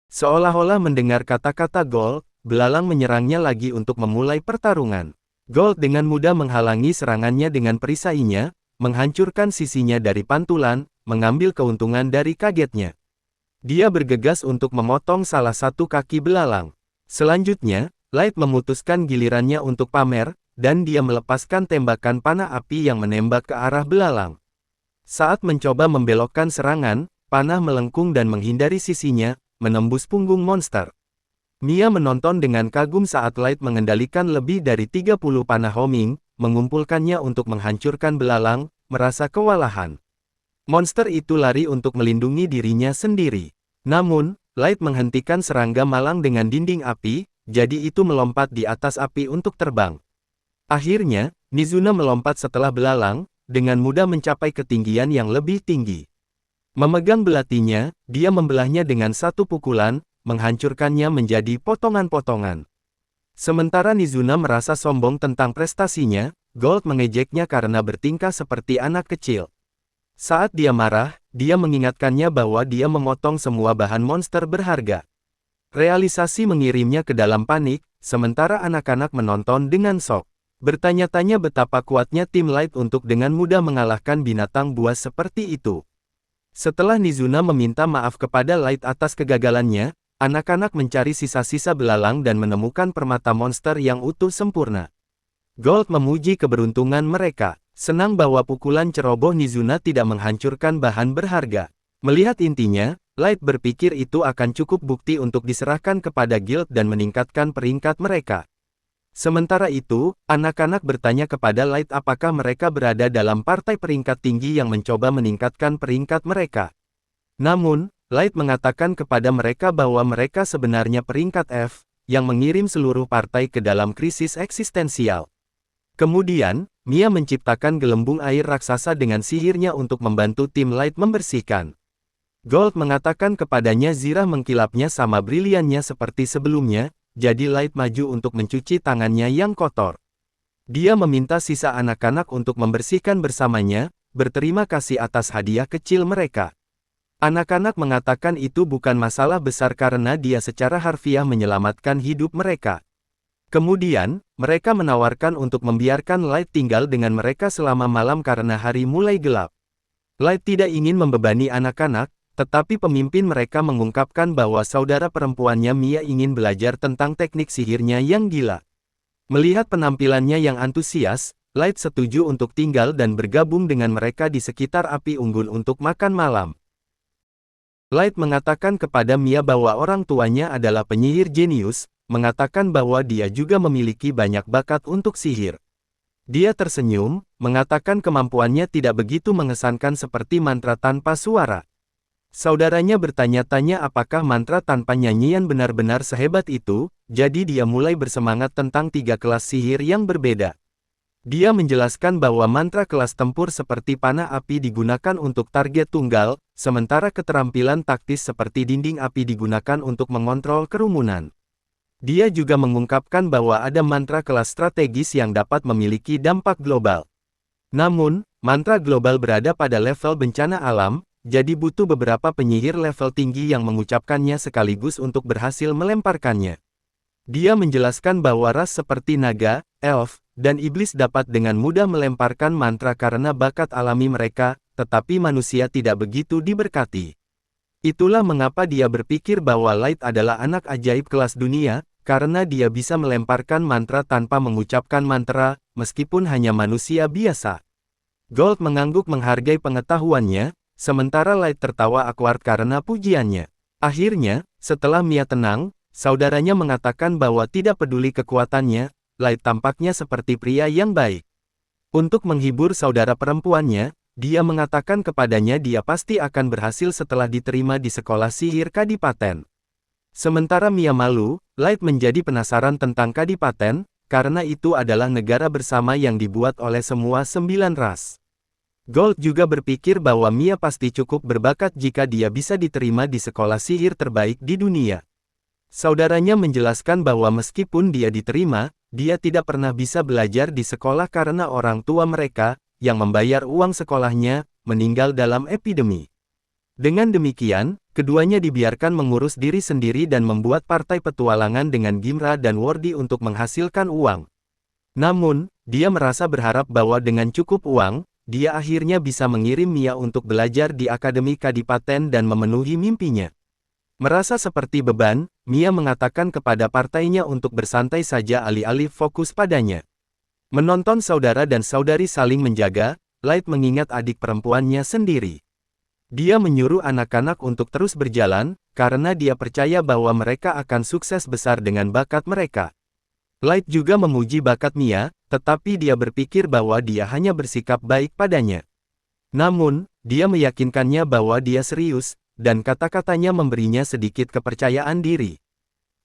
Seolah-olah mendengar kata-kata Gold, belalang menyerangnya lagi untuk memulai pertarungan. Gold dengan mudah menghalangi serangannya dengan perisainya, menghancurkan sisinya dari pantulan, mengambil keuntungan dari kagetnya. Dia bergegas untuk memotong salah satu kaki belalang. Selanjutnya, Light memutuskan gilirannya untuk pamer, dan dia melepaskan tembakan panah api yang menembak ke arah belalang. Saat mencoba membelokkan serangan, panah melengkung dan menghindari sisinya, menembus punggung monster. Mia menonton dengan kagum saat Light mengendalikan lebih dari 30 panah homing, mengumpulkannya untuk menghancurkan belalang, merasa kewalahan. Monster itu lari untuk melindungi dirinya sendiri. Namun, Light menghentikan serangga malang dengan dinding api, jadi itu melompat di atas api untuk terbang. Akhirnya, Mizuna melompat setelah belalang, dengan mudah mencapai ketinggian yang lebih tinggi. Memegang belatinya, dia membelahnya dengan satu pukulan, menghancurkannya menjadi potongan-potongan. Sementara Mizuna merasa sombong tentang prestasinya, Gold mengejeknya karena bertingkah seperti anak kecil. Saat dia marah, dia mengingatkannya bahwa dia memotong semua bahan monster berharga. Realisasi mengirimnya ke dalam panik, sementara anak-anak menonton dengan shock. Bertanya-tanya betapa kuatnya tim Light untuk dengan mudah mengalahkan binatang buas seperti itu. Setelah Mizuna meminta maaf kepada Light atas kegagalannya, anak-anak mencari sisa-sisa belalang dan menemukan permata monster yang utuh sempurna. Gold memuji keberuntungan mereka. Senang bahwa pukulan ceroboh Mizuna tidak menghancurkan bahan berharga. Melihat intinya, Light berpikir itu akan cukup bukti untuk diserahkan kepada guild dan meningkatkan peringkat mereka. Sementara itu, anak-anak bertanya kepada Light apakah mereka berada dalam partai peringkat tinggi yang mencoba meningkatkan peringkat mereka. Namun, Light mengatakan kepada mereka bahwa mereka sebenarnya peringkat F, yang mengirim seluruh partai ke dalam krisis eksistensial. Kemudian, Mia menciptakan gelembung air raksasa dengan sihirnya untuk membantu tim Light membersihkan. Gold mengatakan kepadanya Zira mengkilapnya sama briliannya seperti sebelumnya, jadi Light maju untuk mencuci tangannya yang kotor. Dia meminta sisa anak-anak untuk membersihkan bersamanya, berterima kasih atas hadiah kecil mereka. Anak-anak mengatakan itu bukan masalah besar karena dia secara harfiah menyelamatkan hidup mereka. Kemudian, mereka menawarkan untuk membiarkan Light tinggal dengan mereka selama malam karena hari mulai gelap. Light tidak ingin membebani anak-anak, tetapi pemimpin mereka mengungkapkan bahwa saudara perempuannya Mia ingin belajar tentang teknik sihirnya yang gila. Melihat penampilannya yang antusias, Light setuju untuk tinggal dan bergabung dengan mereka di sekitar api unggun untuk makan malam. Light mengatakan kepada Mia bahwa orang tuanya adalah penyihir jenius, mengatakan bahwa dia juga memiliki banyak bakat untuk sihir. Dia tersenyum, mengatakan kemampuannya tidak begitu mengesankan seperti mantra tanpa suara. Saudaranya bertanya-tanya apakah mantra tanpa nyanyian benar-benar sehebat itu, jadi dia mulai bersemangat tentang 3 kelas sihir yang berbeda. Dia menjelaskan bahwa mantra kelas tempur seperti panah api digunakan untuk target tunggal, sementara keterampilan taktis seperti dinding api digunakan untuk mengontrol kerumunan. Dia juga mengungkapkan bahwa ada mantra kelas strategis yang dapat memiliki dampak global. Namun, mantra global berada pada level bencana alam, jadi butuh beberapa penyihir level tinggi yang mengucapkannya sekaligus untuk berhasil melemparkannya. Dia menjelaskan bahwa ras seperti naga, elf, dan iblis dapat dengan mudah melemparkan mantra karena bakat alami mereka, tetapi manusia tidak begitu diberkati. Itulah mengapa dia berpikir bahwa Light adalah anak ajaib kelas dunia, karena dia bisa melemparkan mantra tanpa mengucapkan mantra, meskipun hanya manusia biasa. Gold mengangguk menghargai pengetahuannya, sementara Light tertawa awkward karena pujiannya. Akhirnya, setelah Mia tenang, saudaranya mengatakan bahwa tidak peduli kekuatannya, Light tampaknya seperti pria yang baik. Untuk menghibur saudara perempuannya, dia mengatakan kepadanya dia pasti akan berhasil setelah diterima di sekolah sihir Kadipaten. Sementara Mia malu, Light menjadi penasaran tentang Kadipaten, karena itu adalah negara bersama yang dibuat oleh semua 9 ras. Gold juga berpikir bahwa Mia pasti cukup berbakat jika dia bisa diterima di sekolah sihir terbaik di dunia. Saudaranya menjelaskan bahwa meskipun dia diterima, dia tidak pernah bisa belajar di sekolah karena orang tua mereka, yang membayar uang sekolahnya, meninggal dalam epidemi. Dengan demikian, keduanya dibiarkan mengurus diri sendiri dan membuat partai petualangan dengan Gimra dan Wordy untuk menghasilkan uang. Namun, dia merasa berharap bahwa dengan cukup uang, dia akhirnya bisa mengirim Mia untuk belajar di Akademi Kadipaten dan memenuhi mimpinya. Merasa seperti beban, Mia mengatakan kepada partainya untuk bersantai saja alih-alih fokus padanya. Menonton saudara dan saudari saling menjaga, Light mengingat adik perempuannya sendiri. Dia menyuruh anak-anak untuk terus berjalan, karena dia percaya bahwa mereka akan sukses besar dengan bakat mereka. Light juga memuji bakat Mia, tetapi dia berpikir bahwa dia hanya bersikap baik padanya. Namun, dia meyakinkannya bahwa dia serius, dan kata-katanya memberinya sedikit kepercayaan diri.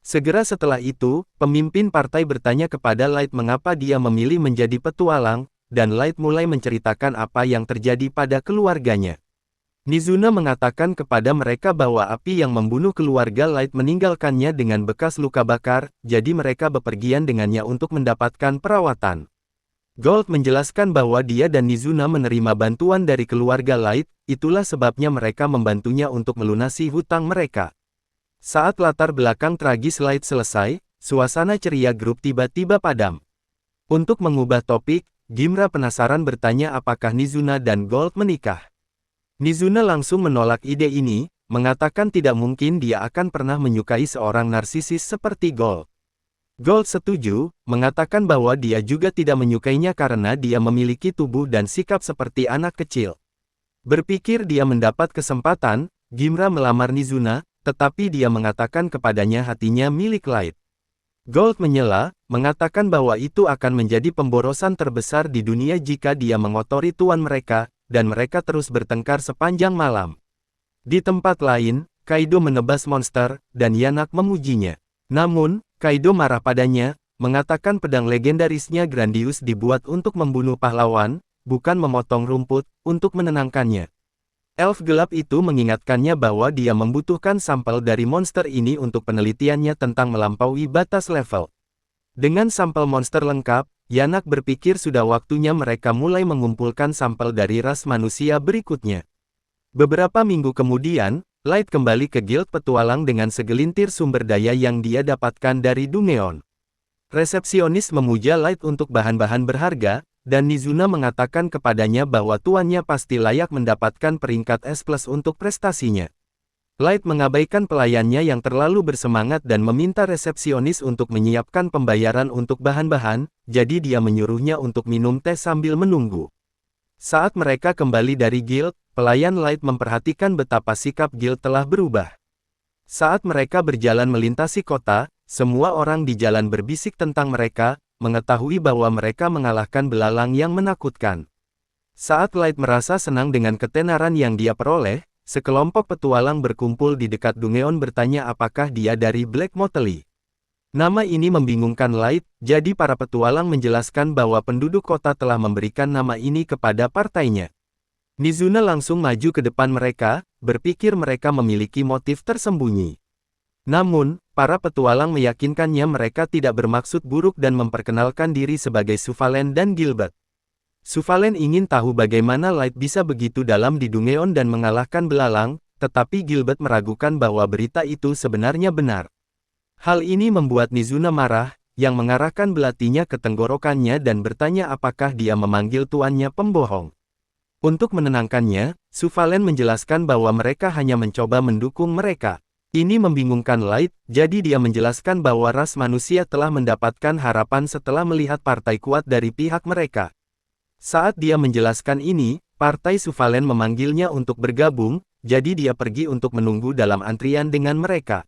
Segera setelah itu, pemimpin partai bertanya kepada Light mengapa dia memilih menjadi petualang, dan Light mulai menceritakan apa yang terjadi pada keluarganya. Nizuna mengatakan kepada mereka bahwa api yang membunuh keluarga Light meninggalkannya dengan bekas luka bakar, jadi mereka bepergian dengannya untuk mendapatkan perawatan. Gold menjelaskan bahwa dia dan Nizuna menerima bantuan dari keluarga Light, itulah sebabnya mereka membantunya untuk melunasi hutang mereka. Saat latar belakang tragis Light selesai, suasana ceria grup tiba-tiba padam. Untuk mengubah topik, Gimra penasaran bertanya apakah Nizuna dan Gold menikah. Nizuna langsung menolak ide ini, mengatakan tidak mungkin dia akan pernah menyukai seorang narsisis seperti Gold. Gold setuju, mengatakan bahwa dia juga tidak menyukainya karena dia memiliki tubuh dan sikap seperti anak kecil. Berpikir dia mendapat kesempatan, Gimra melamar Nizuna, tetapi dia mengatakan kepadanya hatinya milik Light. Gold menyela, mengatakan bahwa itu akan menjadi pemborosan terbesar di dunia jika dia mengotori tuan mereka, dan mereka terus bertengkar sepanjang malam. Di tempat lain, Kaido menebas monster, dan Yanak memujinya. Namun, Kaido marah padanya, mengatakan pedang legendarisnya Grandius dibuat untuk membunuh pahlawan, bukan memotong rumput, untuk menenangkannya. Elf gelap itu mengingatkannya bahwa dia membutuhkan sampel dari monster ini untuk penelitiannya tentang melampaui batas level. Dengan sampel monster lengkap, Yanak berpikir sudah waktunya mereka mulai mengumpulkan sampel dari ras manusia berikutnya. Beberapa minggu kemudian, Light kembali ke Guild Petualang dengan segelintir sumber daya yang dia dapatkan dari Dungeon. Resepsionis memuja Light untuk bahan-bahan berharga, dan Nizuna mengatakan kepadanya bahwa tuannya pasti layak mendapatkan peringkat S+ untuk prestasinya. Light mengabaikan pelayannya yang terlalu bersemangat dan meminta resepsionis untuk menyiapkan pembayaran untuk bahan-bahan, jadi dia menyuruhnya untuk minum teh sambil menunggu. Saat mereka kembali dari guild, pelayan Light memperhatikan betapa sikap guild telah berubah. Saat mereka berjalan melintasi kota, semua orang di jalan berbisik tentang mereka, mengetahui bahwa mereka mengalahkan belalang yang menakutkan. Saat Light merasa senang dengan ketenaran yang dia peroleh, sekelompok petualang berkumpul di dekat Dungeon bertanya apakah dia dari Black Motley. Nama ini membingungkan Light, jadi para petualang menjelaskan bahwa penduduk kota telah memberikan nama ini kepada partainya. Nizuna langsung maju ke depan mereka, berpikir mereka memiliki motif tersembunyi. Namun, para petualang meyakinkannya mereka tidak bermaksud buruk dan memperkenalkan diri sebagai Suvalen dan Gilbert. Suvalen ingin tahu bagaimana Light bisa begitu dalam di Dungeon dan mengalahkan belalang, tetapi Gilbert meragukan bahwa berita itu sebenarnya benar. Hal ini membuat Nizuna marah, yang mengarahkan belatinya ke tenggorokannya dan bertanya apakah dia memanggil tuannya pembohong. Untuk menenangkannya, Suvalen menjelaskan bahwa mereka hanya mencoba mendukung mereka. Ini membingungkan Light, jadi dia menjelaskan bahwa ras manusia telah mendapatkan harapan setelah melihat partai kuat dari pihak mereka. Saat dia menjelaskan ini, partai Suvalen memanggilnya untuk bergabung, jadi dia pergi untuk menunggu dalam antrian dengan mereka.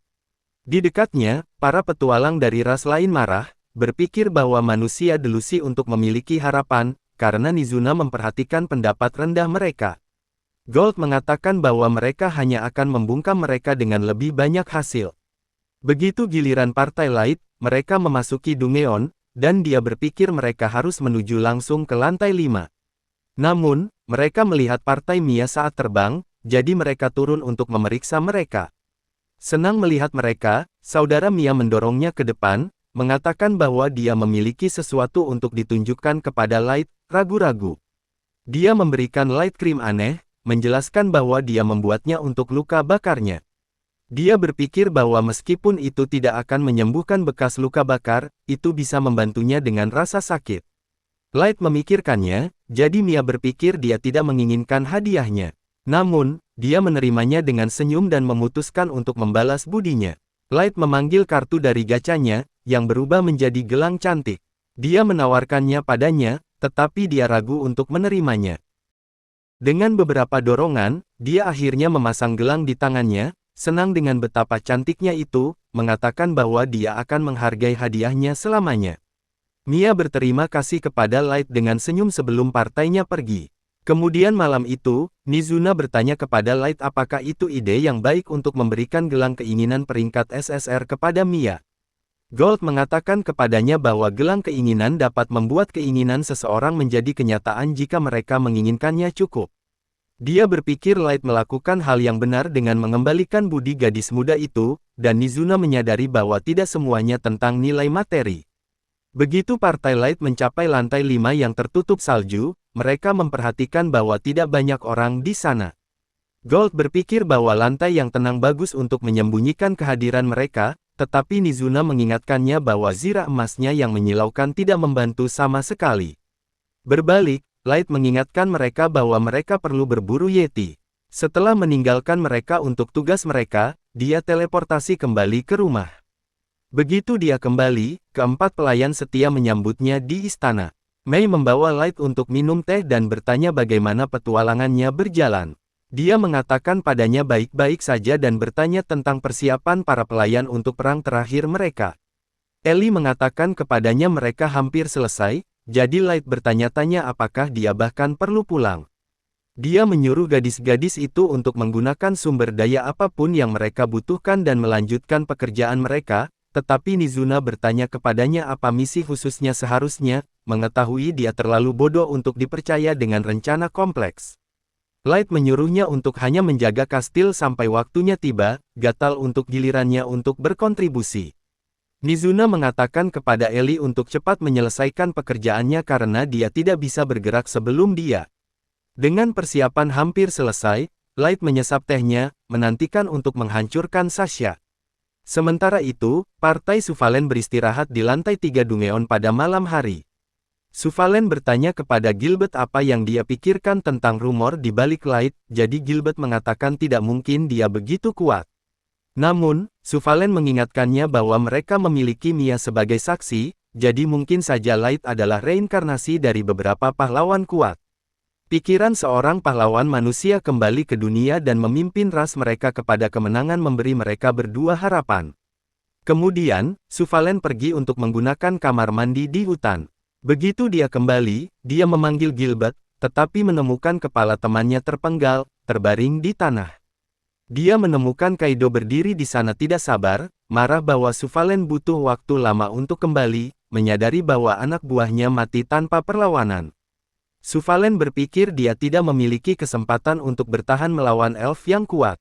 Di dekatnya, para petualang dari ras lain marah, berpikir bahwa manusia delusi untuk memiliki harapan, karena Nizuna memperhatikan pendapat rendah mereka. Gold mengatakan bahwa mereka hanya akan membungkam mereka dengan lebih banyak hasil. Begitu giliran partai Light, mereka memasuki Dungeon, dan dia berpikir mereka harus menuju langsung ke lantai 5. Namun, mereka melihat partai Mia saat terbang, jadi mereka turun untuk memeriksa mereka. Senang melihat mereka, saudara Mia mendorongnya ke depan, mengatakan bahwa dia memiliki sesuatu untuk ditunjukkan kepada Light, ragu-ragu. Dia memberikan Light krim aneh, menjelaskan bahwa dia membuatnya untuk luka bakarnya. Dia berpikir bahwa meskipun itu tidak akan menyembuhkan bekas luka bakar, itu bisa membantunya dengan rasa sakit. Light memikirkannya, jadi Mia berpikir dia tidak menginginkan hadiahnya. Namun, dia menerimanya dengan senyum dan memutuskan untuk membalas budinya. Light memanggil kartu dari gacanya, yang berubah menjadi gelang cantik. Dia menawarkannya padanya, tetapi dia ragu untuk menerimanya. Dengan beberapa dorongan, dia akhirnya memasang gelang di tangannya, senang dengan betapa cantiknya itu, mengatakan bahwa dia akan menghargai hadiahnya selamanya. Mia berterima kasih kepada Light dengan senyum sebelum partainya pergi. Kemudian malam itu, Nizuna bertanya kepada Light apakah itu ide yang baik untuk memberikan gelang keinginan peringkat SSR kepada Mia. Gold mengatakan kepadanya bahwa gelang keinginan dapat membuat keinginan seseorang menjadi kenyataan jika mereka menginginkannya cukup. Dia berpikir Light melakukan hal yang benar dengan mengembalikan budi gadis muda itu, dan Nizuna menyadari bahwa tidak semuanya tentang nilai materi. Begitu partai Light mencapai lantai 5 yang tertutup salju, mereka memperhatikan bahwa tidak banyak orang di sana. Gold berpikir bahwa lantai yang tenang bagus untuk menyembunyikan kehadiran mereka, tetapi Nizuna mengingatkannya bahwa zirah emasnya yang menyilaukan tidak membantu sama sekali. Berbalik, Light mengingatkan mereka bahwa mereka perlu berburu Yeti. Setelah meninggalkan mereka untuk tugas mereka, dia teleportasi kembali ke rumah. Begitu dia kembali, keempat pelayan setia menyambutnya di istana. Mei membawa Light untuk minum teh dan bertanya bagaimana petualangannya berjalan. Dia mengatakan padanya baik-baik saja dan bertanya tentang persiapan para pelayan untuk perang terakhir mereka. Ellie mengatakan kepadanya mereka hampir selesai, jadi Light bertanya-tanya apakah dia bahkan perlu pulang. Dia menyuruh gadis-gadis itu untuk menggunakan sumber daya apapun yang mereka butuhkan dan melanjutkan pekerjaan mereka, tetapi Nizuna bertanya kepadanya apa misi khususnya seharusnya, mengetahui dia terlalu bodoh untuk dipercaya dengan rencana kompleks. Light menyuruhnya untuk hanya menjaga kastil sampai waktunya tiba, gatal untuk gilirannya untuk berkontribusi. Nizuna mengatakan kepada Ellie untuk cepat menyelesaikan pekerjaannya karena dia tidak bisa bergerak sebelum dia. Dengan persiapan hampir selesai, Light menyesap tehnya, menantikan untuk menghancurkan Sasha. Sementara itu, partai Suvalen beristirahat di lantai 3 Dungeon pada malam hari. Suvalen bertanya kepada Gilbert apa yang dia pikirkan tentang rumor di balik Light, jadi Gilbert mengatakan tidak mungkin dia begitu kuat. Namun, Suvalen mengingatkannya bahwa mereka memiliki Mia sebagai saksi, jadi mungkin saja Light adalah reinkarnasi dari beberapa pahlawan kuat. Pikiran seorang pahlawan manusia kembali ke dunia dan memimpin ras mereka kepada kemenangan memberi mereka berdua harapan. Kemudian, Suvalen pergi untuk menggunakan kamar mandi di hutan. Begitu dia kembali, dia memanggil Gilbert, tetapi menemukan kepala temannya terpenggal, terbaring di tanah. Dia menemukan Kaido berdiri di sana tidak sabar, marah bahwa Suvalen butuh waktu lama untuk kembali, menyadari bahwa anak buahnya mati tanpa perlawanan. Suvalen berpikir dia tidak memiliki kesempatan untuk bertahan melawan elf yang kuat.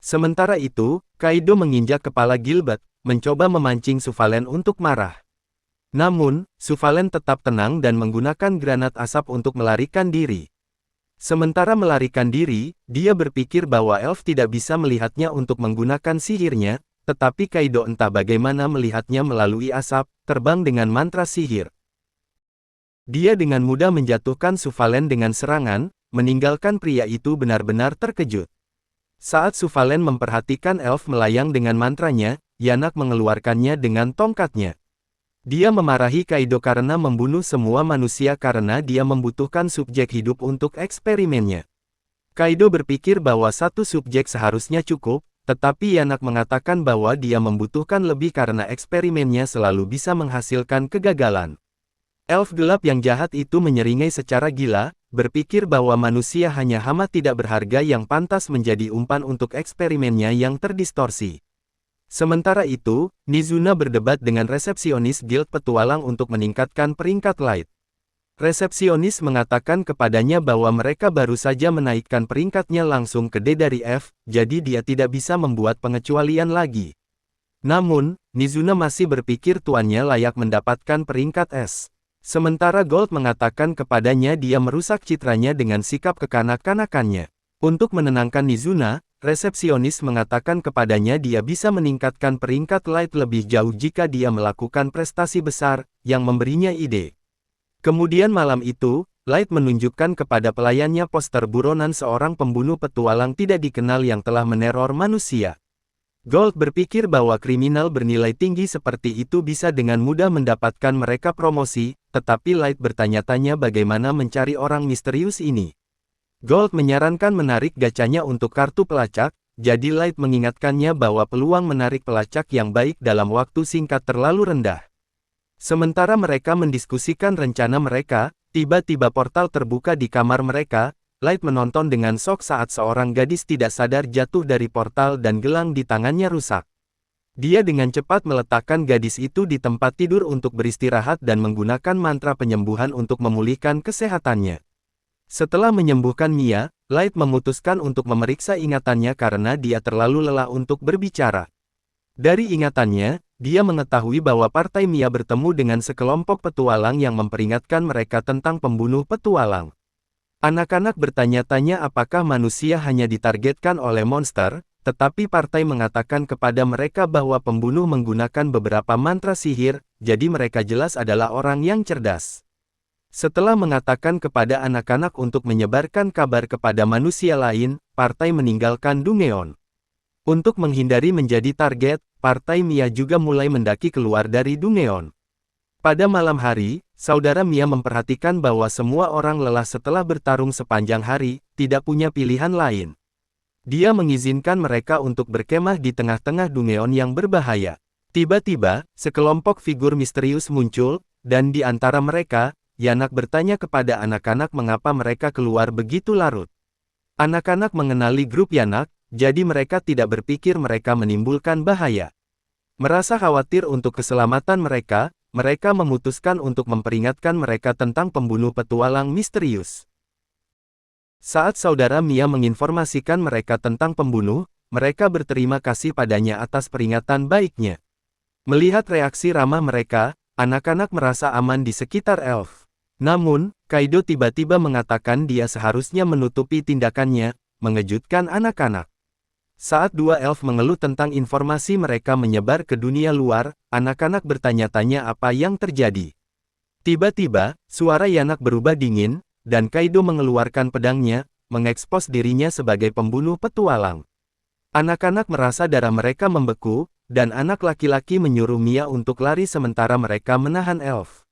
Sementara itu, Kaido menginjak kepala Gilbert, mencoba memancing Suvalen untuk marah. Namun, Suvalen tetap tenang dan menggunakan granat asap untuk melarikan diri. Sementara melarikan diri, dia berpikir bahwa elf tidak bisa melihatnya untuk menggunakan sihirnya, tetapi Kaido entah bagaimana melihatnya melalui asap, terbang dengan mantra sihir. Dia dengan mudah menjatuhkan Suvalen dengan serangan, meninggalkan pria itu benar-benar terkejut. Saat Suvalen memperhatikan elf melayang dengan mantranya, Yanak mengeluarkannya dengan tongkatnya. Dia memarahi Kaido karena membunuh semua manusia karena dia membutuhkan subjek hidup untuk eksperimennya. Kaido berpikir bahwa satu subjek seharusnya cukup, tetapi Yanak mengatakan bahwa dia membutuhkan lebih karena eksperimennya selalu bisa menghasilkan kegagalan. Elf gelap yang jahat itu menyeringai secara gila, berpikir bahwa manusia hanya hama tidak berharga yang pantas menjadi umpan untuk eksperimennya yang terdistorsi. Sementara itu, Nizuna berdebat dengan resepsionis Guild Petualang untuk meningkatkan peringkat Light. Resepsionis mengatakan kepadanya bahwa mereka baru saja menaikkan peringkatnya langsung ke D dari F, jadi dia tidak bisa membuat pengecualian lagi. Namun, Nizuna masih berpikir tuannya layak mendapatkan peringkat S. Sementara Gold mengatakan kepadanya dia merusak citranya dengan sikap kekanak-kanakannya. Untuk menenangkan Nizuna, resepsionis mengatakan kepadanya dia bisa meningkatkan peringkat Light lebih jauh jika dia melakukan prestasi besar, yang memberinya ide. Kemudian malam itu, Light menunjukkan kepada pelayannya poster buronan seorang pembunuh petualang tidak dikenal yang telah meneror manusia. Gold berpikir bahwa kriminal bernilai tinggi seperti itu bisa dengan mudah mendapatkan mereka promosi, tetapi Light bertanya-tanya bagaimana mencari orang misterius ini. Gold menyarankan menarik gacanya untuk kartu pelacak, jadi Light mengingatkannya bahwa peluang menarik pelacak yang baik dalam waktu singkat terlalu rendah. Sementara mereka mendiskusikan rencana mereka, tiba-tiba portal terbuka di kamar mereka. Light menonton dengan shock saat seorang gadis tidak sadar jatuh dari portal dan gelang di tangannya rusak. Dia dengan cepat meletakkan gadis itu di tempat tidur untuk beristirahat dan menggunakan mantra penyembuhan untuk memulihkan kesehatannya. Setelah menyembuhkan Mia, Light memutuskan untuk memeriksa ingatannya karena dia terlalu lelah untuk berbicara. Dari ingatannya, dia mengetahui bahwa partai Mia bertemu dengan sekelompok petualang yang memperingatkan mereka tentang pembunuh petualang. Anak-anak bertanya-tanya apakah manusia hanya ditargetkan oleh monster, tetapi partai mengatakan kepada mereka bahwa pembunuh menggunakan beberapa mantra sihir, jadi mereka jelas adalah orang yang cerdas. Setelah mengatakan kepada anak-anak untuk menyebarkan kabar kepada manusia lain, partai meninggalkan Dungeon. Untuk menghindari menjadi target, partai Mia juga mulai mendaki keluar dari Dungeon. Pada malam hari, saudara Mia memperhatikan bahwa semua orang lelah setelah bertarung sepanjang hari, tidak punya pilihan lain. Dia mengizinkan mereka untuk berkemah di tengah-tengah Dungeon yang berbahaya. Tiba-tiba, sekelompok figur misterius muncul, dan di antara mereka, Yanak bertanya kepada anak-anak mengapa mereka keluar begitu larut. Anak-anak mengenali grup Yanak, jadi mereka tidak berpikir mereka menimbulkan bahaya. Merasa khawatir untuk keselamatan mereka, mereka memutuskan untuk memperingatkan mereka tentang pembunuh petualang misterius. Saat saudara Mia menginformasikan mereka tentang pembunuh, mereka berterima kasih padanya atas peringatan baiknya. Melihat reaksi ramah mereka, anak-anak merasa aman di sekitar elf. Namun, Kaido tiba-tiba mengatakan dia seharusnya menutupi tindakannya, mengejutkan anak-anak. Saat dua elf mengeluh tentang informasi mereka menyebar ke dunia luar, anak-anak bertanya-tanya apa yang terjadi. Tiba-tiba, suara Yanak berubah dingin, dan Kaido mengeluarkan pedangnya, mengekspos dirinya sebagai pembunuh petualang. Anak-anak merasa darah mereka membeku, dan anak laki-laki menyuruh Mia untuk lari sementara mereka menahan elf.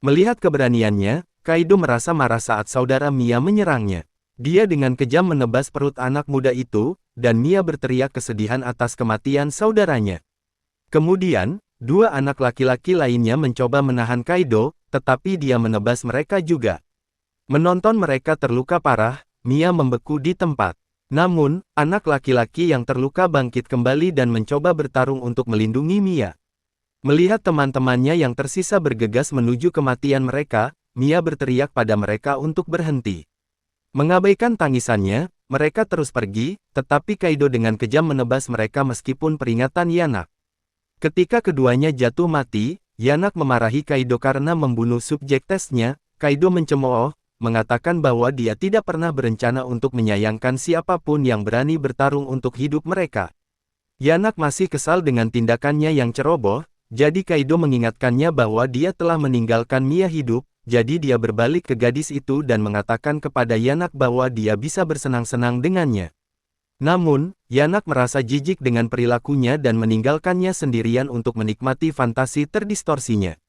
Melihat keberaniannya, Kaido merasa marah saat saudara Mia menyerangnya. Dia dengan kejam menebas perut anak muda itu, dan Mia berteriak kesedihan atas kematian saudaranya. Kemudian, dua anak laki-laki lainnya mencoba menahan Kaido, tetapi dia menebas mereka juga. Menonton mereka terluka parah, Mia membeku di tempat. Namun, anak laki-laki yang terluka bangkit kembali dan mencoba bertarung untuk melindungi Mia. Melihat teman-temannya yang tersisa bergegas menuju kematian mereka, Mia berteriak pada mereka untuk berhenti. Mengabaikan tangisannya, mereka terus pergi, tetapi Kaido dengan kejam menebas mereka meskipun peringatan Yanak. Ketika keduanya jatuh mati, Yanak memarahi Kaido karena membunuh subjek tesnya. Kaido mencemooh, mengatakan bahwa dia tidak pernah berencana untuk menyayangkan siapapun yang berani bertarung untuk hidup mereka. Yanak masih kesal dengan tindakannya yang ceroboh, jadi Kaido mengingatkannya bahwa dia telah meninggalkan Mia hidup, jadi dia berbalik ke gadis itu dan mengatakan kepada Yanak bahwa dia bisa bersenang-senang dengannya. Namun, Yanak merasa jijik dengan perilakunya dan meninggalkannya sendirian untuk menikmati fantasi terdistorsinya.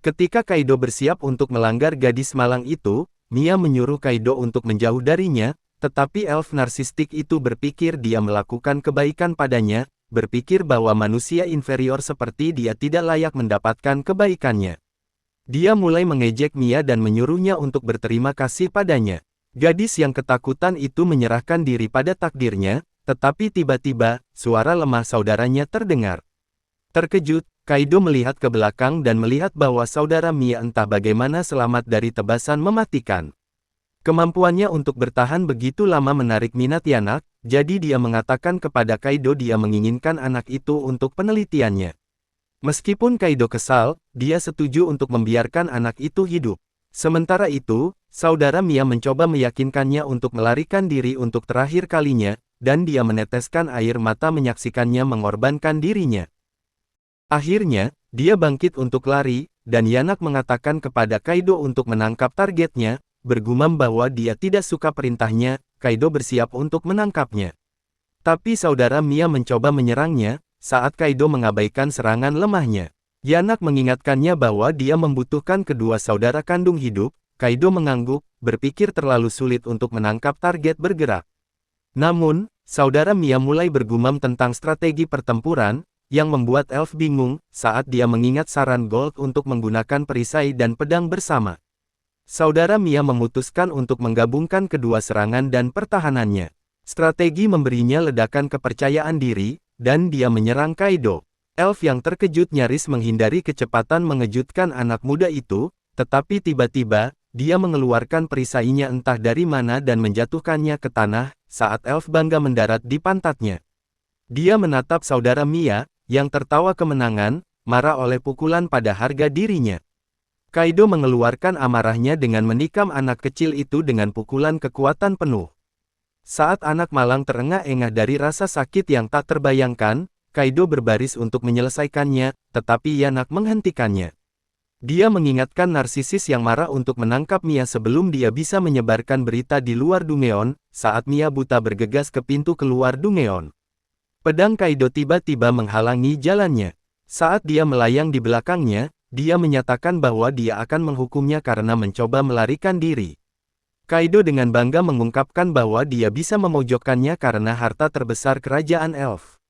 Ketika Kaido bersiap untuk melanggar gadis malang itu, Mia menyuruh Kaido untuk menjauh darinya, tetapi elf narsistik itu berpikir dia melakukan kebaikan padanya, berpikir bahwa manusia inferior seperti dia tidak layak mendapatkan kebaikannya. Dia mulai mengejek Mia dan menyuruhnya untuk berterima kasih padanya. Gadis yang ketakutan itu menyerahkan diri pada takdirnya, tetapi tiba-tiba, suara lemah saudaranya terdengar. Terkejut, Kaido melihat ke belakang dan melihat bahwa saudara Mia entah bagaimana selamat dari tebasan mematikan. Kemampuannya untuk bertahan begitu lama menarik minat Yanak, jadi dia mengatakan kepada Kaido dia menginginkan anak itu untuk penelitiannya. Meskipun Kaido kesal, dia setuju untuk membiarkan anak itu hidup. Sementara itu, saudara Mia mencoba meyakinkannya untuk melarikan diri untuk terakhir kalinya, dan dia meneteskan air mata menyaksikannya mengorbankan dirinya. Akhirnya, dia bangkit untuk lari, dan Yanak mengatakan kepada Kaido untuk menangkap targetnya, bergumam bahwa dia tidak suka perintahnya. Kaido bersiap untuk menangkapnya. Tapi saudara Mia mencoba menyerangnya, saat Kaido mengabaikan serangan lemahnya. Yanak mengingatkannya bahwa dia membutuhkan kedua saudara kandung hidup. Kaido mengangguk, berpikir terlalu sulit untuk menangkap target bergerak. Namun, saudara Mia mulai bergumam tentang strategi pertempuran, yang membuat elf bingung, saat dia mengingat saran Gold untuk menggunakan perisai dan pedang bersama. Saudara Mia memutuskan untuk menggabungkan kedua serangan dan pertahanannya. Strategi memberinya ledakan kepercayaan diri, dan dia menyerang Kaido. Elf yang terkejut nyaris menghindari kecepatan mengejutkan anak muda itu, tetapi tiba-tiba, dia mengeluarkan perisainya entah dari mana dan menjatuhkannya ke tanah, saat elf bangga mendarat di pantatnya. Dia menatap saudara Mia, yang tertawa kemenangan, marah oleh pukulan pada harga dirinya. Kaido mengeluarkan amarahnya dengan menikam anak kecil itu dengan pukulan kekuatan penuh. Saat anak malang terengah-engah dari rasa sakit yang tak terbayangkan, Kaido berbaris untuk menyelesaikannya, tetapi Yanak menghentikannya. Dia mengingatkan narsisis yang marah untuk menangkap Mia sebelum dia bisa menyebarkan berita di luar Dungeon, saat Mia buta bergegas ke pintu keluar Dungeon. Pedang Kaido tiba-tiba menghalangi jalannya. Saat dia melayang di belakangnya, dia menyatakan bahwa dia akan menghukumnya karena mencoba melarikan diri. Kaido dengan bangga mengungkapkan bahwa dia bisa memojokkannya karena harta terbesar kerajaan elf.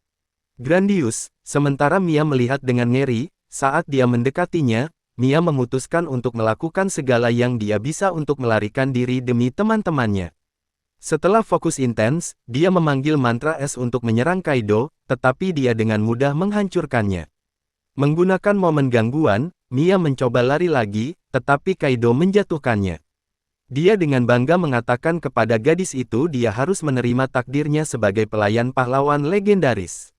Grandius, sementara Mia melihat dengan ngeri, saat dia mendekatinya, Mia memutuskan untuk melakukan segala yang dia bisa untuk melarikan diri demi teman-temannya. Setelah fokus intens, dia memanggil mantra es untuk menyerang Kaido, tetapi dia dengan mudah menghancurkannya. Menggunakan momen gangguan, Mia mencoba lari lagi, tetapi Kaido menjatuhkannya. Dia dengan bangga mengatakan kepada gadis itu dia harus menerima takdirnya sebagai pelayan pahlawan legendaris.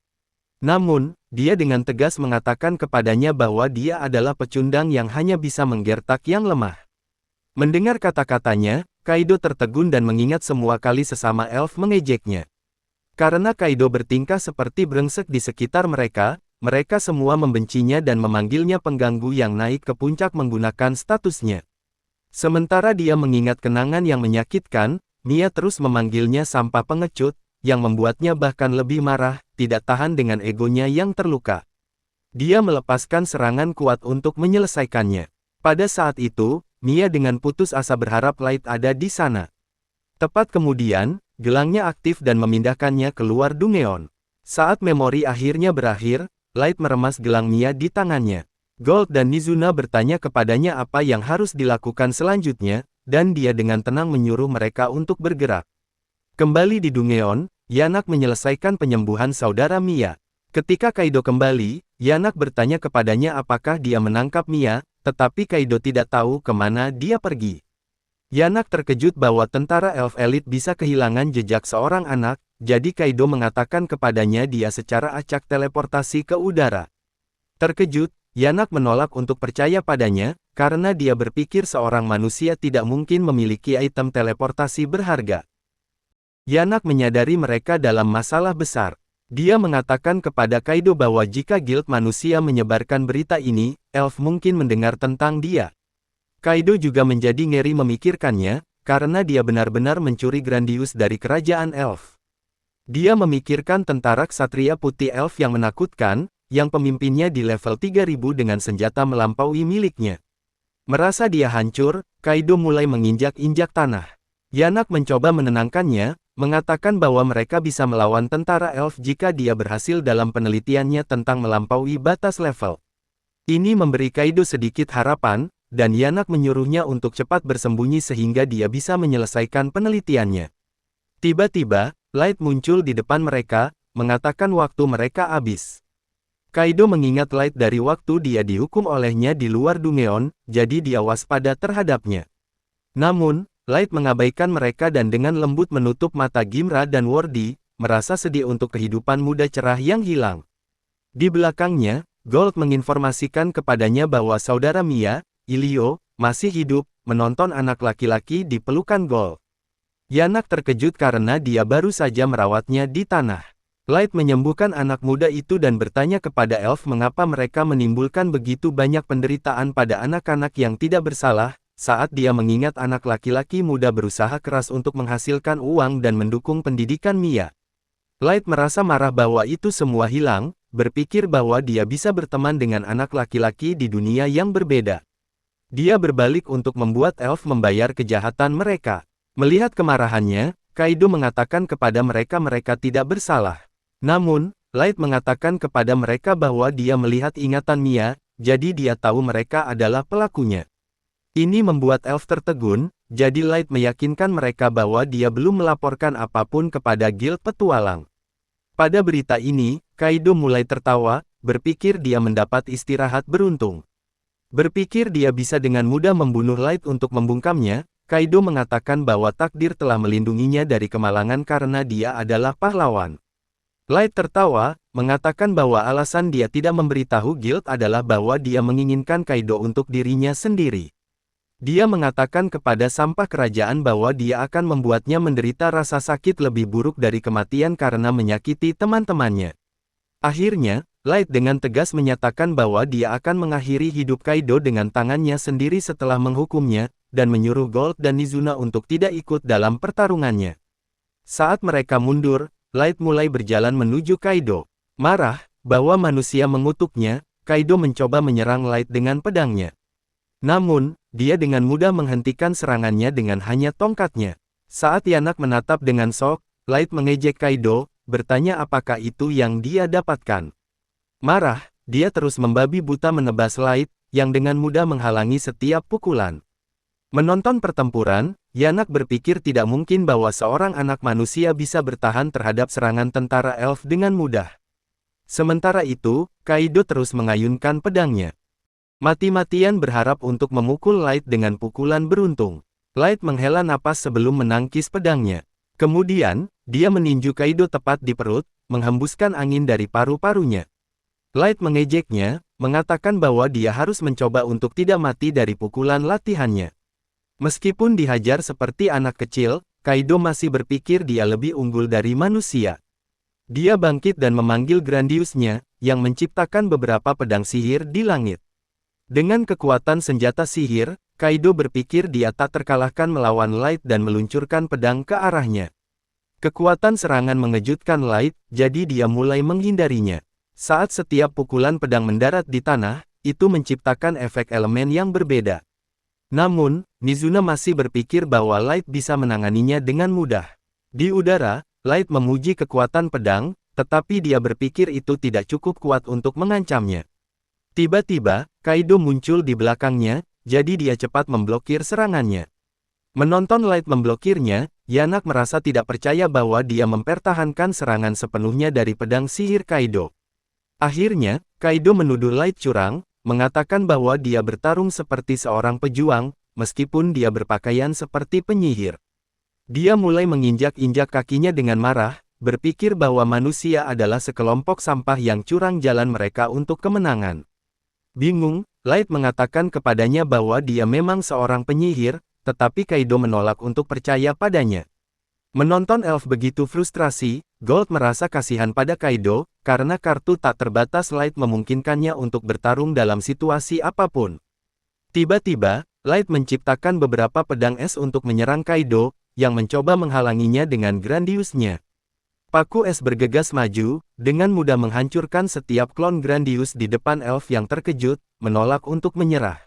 Namun, dia dengan tegas mengatakan kepadanya bahwa dia adalah pecundang yang hanya bisa menggertak yang lemah. Mendengar kata-katanya, Kaido tertegun dan mengingat semua kali sesama elf mengejeknya. Karena Kaido bertingkah seperti brengsek di sekitar mereka, mereka semua membencinya dan memanggilnya pengganggu yang naik ke puncak menggunakan statusnya. Sementara dia mengingat kenangan yang menyakitkan, Mia terus memanggilnya sampah pengecut, yang membuatnya bahkan lebih marah, tidak tahan dengan egonya yang terluka. Dia melepaskan serangan kuat untuk menyelesaikannya. Pada saat itu, Mia dengan putus asa berharap Light ada di sana. Tepat kemudian, gelangnya aktif dan memindahkannya keluar Dungeon. Saat memori akhirnya berakhir, Light meremas gelang Mia di tangannya. Gold dan Mizuna bertanya kepadanya apa yang harus dilakukan selanjutnya, dan dia dengan tenang menyuruh mereka untuk bergerak. Kembali di Dungeon, Yanak menyelesaikan penyembuhan saudara Mia. Ketika Kaido kembali, Yanak bertanya kepadanya apakah dia menangkap Mia, tetapi Kaido tidak tahu kemana dia pergi. Yanak terkejut bahwa tentara elf elit bisa kehilangan jejak seorang anak, jadi Kaido mengatakan kepadanya dia secara acak teleportasi ke udara. Terkejut, Yanak menolak untuk percaya padanya, karena dia berpikir seorang manusia tidak mungkin memiliki item teleportasi berharga. Yanak menyadari mereka dalam masalah besar. Dia mengatakan kepada Kaido bahwa jika guild manusia menyebarkan berita ini, elf mungkin mendengar tentang dia. Kaido juga menjadi ngeri memikirkannya, karena dia benar-benar mencuri Grandius dari kerajaan elf. Dia memikirkan tentara ksatria putih elf yang menakutkan, yang pemimpinnya di level 3000 dengan senjata melampaui miliknya. Merasa dia hancur, Kaido mulai menginjak-injak tanah. Yanak mencoba menenangkannya, mengatakan bahwa mereka bisa melawan tentara elf jika dia berhasil dalam penelitiannya tentang melampaui batas level. Ini memberi Kaido sedikit harapan, dan Yanak menyuruhnya untuk cepat bersembunyi sehingga dia bisa menyelesaikan penelitiannya. Tiba-tiba, Light muncul di depan mereka, mengatakan waktu mereka habis. Kaido mengingat Light dari waktu dia dihukum olehnya di luar Dungeon, jadi dia waspada terhadapnya. Namun, Light mengabaikan mereka dan dengan lembut menutup mata Gimra dan Wordy, merasa sedih untuk kehidupan muda cerah yang hilang. Di belakangnya, Gold menginformasikan kepadanya bahwa saudara Mia, Ilio, masih hidup, menonton anak laki-laki di pelukan Gold. Yanak terkejut karena dia baru saja merawatnya di tanah. Light menyembuhkan anak muda itu dan bertanya kepada elf mengapa mereka menimbulkan begitu banyak penderitaan pada anak-anak yang tidak bersalah, saat dia mengingat anak laki-laki muda berusaha keras untuk menghasilkan uang dan mendukung pendidikan Mia. Light merasa marah bahwa itu semua hilang, berpikir bahwa dia bisa berteman dengan anak laki-laki di dunia yang berbeda. Dia berbalik untuk membuat elf membayar kejahatan mereka. Melihat kemarahannya, Kaido mengatakan kepada mereka tidak bersalah. Namun, Light mengatakan kepada mereka bahwa dia melihat ingatan Mia, jadi dia tahu mereka adalah pelakunya. Ini membuat elf tertegun, jadi Light meyakinkan mereka bahwa dia belum melaporkan apapun kepada guild petualang. Pada berita ini, Kaido mulai tertawa, berpikir dia mendapat istirahat beruntung. Berpikir dia bisa dengan mudah membunuh Light untuk membungkamnya, Kaido mengatakan bahwa takdir telah melindunginya dari kemalangan karena dia adalah pahlawan. Light tertawa, mengatakan bahwa alasan dia tidak memberitahu guild adalah bahwa dia menginginkan Kaido untuk dirinya sendiri. Dia mengatakan kepada sampah kerajaan bahwa dia akan membuatnya menderita rasa sakit lebih buruk dari kematian karena menyakiti teman-temannya. Akhirnya, Light dengan tegas menyatakan bahwa dia akan mengakhiri hidup Kaido dengan tangannya sendiri setelah menghukumnya, dan menyuruh Gold dan Mizuna untuk tidak ikut dalam pertarungannya. Saat mereka mundur, Light mulai berjalan menuju Kaido. Marah, bahwa manusia mengutuknya, Kaido mencoba menyerang Light dengan pedangnya. Namun, dia dengan mudah menghentikan serangannya dengan hanya tongkatnya. Saat Yanak menatap dengan shock, Light mengejek Kaido, bertanya apakah itu yang dia dapatkan. Marah, dia terus membabi buta menebas Light, yang dengan mudah menghalangi setiap pukulan. Menonton pertempuran, Yanak berpikir tidak mungkin bahwa seorang anak manusia bisa bertahan terhadap serangan tentara elf dengan mudah. Sementara itu, Kaido terus mengayunkan pedangnya. Mati-matian berharap untuk memukul Light dengan pukulan beruntung. Light menghela napas sebelum menangkis pedangnya. Kemudian, dia meninju Kaido tepat di perut, menghembuskan angin dari paru-parunya. Light mengejeknya, mengatakan bahwa dia harus mencoba untuk tidak mati dari pukulan latihannya. Meskipun dihajar seperti anak kecil, Kaido masih berpikir dia lebih unggul dari manusia. Dia bangkit dan memanggil Grandiusnya, yang menciptakan beberapa pedang sihir di langit. Dengan kekuatan senjata sihir, Kaido berpikir dia tak terkalahkan melawan Light dan meluncurkan pedang ke arahnya. Kekuatan serangan mengejutkan Light, jadi dia mulai menghindarinya. Saat setiap pukulan pedang mendarat di tanah, itu menciptakan efek elemen yang berbeda. Namun, Mizuna masih berpikir bahwa Light bisa menanganinya dengan mudah. Di udara, Light memuji kekuatan pedang, tetapi dia berpikir itu tidak cukup kuat untuk mengancamnya. Tiba-tiba, Kaido muncul di belakangnya, jadi dia cepat memblokir serangannya. Menonton Light memblokirnya, Yanak merasa tidak percaya bahwa dia mempertahankan serangan sepenuhnya dari pedang sihir Kaido. Akhirnya, Kaido menuduh Light curang, mengatakan bahwa dia bertarung seperti seorang pejuang, meskipun dia berpakaian seperti penyihir. Dia mulai menginjak-injak kakinya dengan marah, berpikir bahwa manusia adalah sekelompok sampah yang curang jalan mereka untuk kemenangan. Bingung, Light mengatakan kepadanya bahwa dia memang seorang penyihir, tetapi Kaido menolak untuk percaya padanya. Menonton elf begitu frustrasi, Gold merasa kasihan pada Kaido, karena kartu tak terbatas Light memungkinkannya untuk bertarung dalam situasi apapun. Tiba-tiba, Light menciptakan beberapa pedang es untuk menyerang Kaido, yang mencoba menghalanginya dengan Grandiusnya. Paku es bergegas maju, dengan mudah menghancurkan setiap klon Grandius di depan elf yang terkejut, menolak untuk menyerah.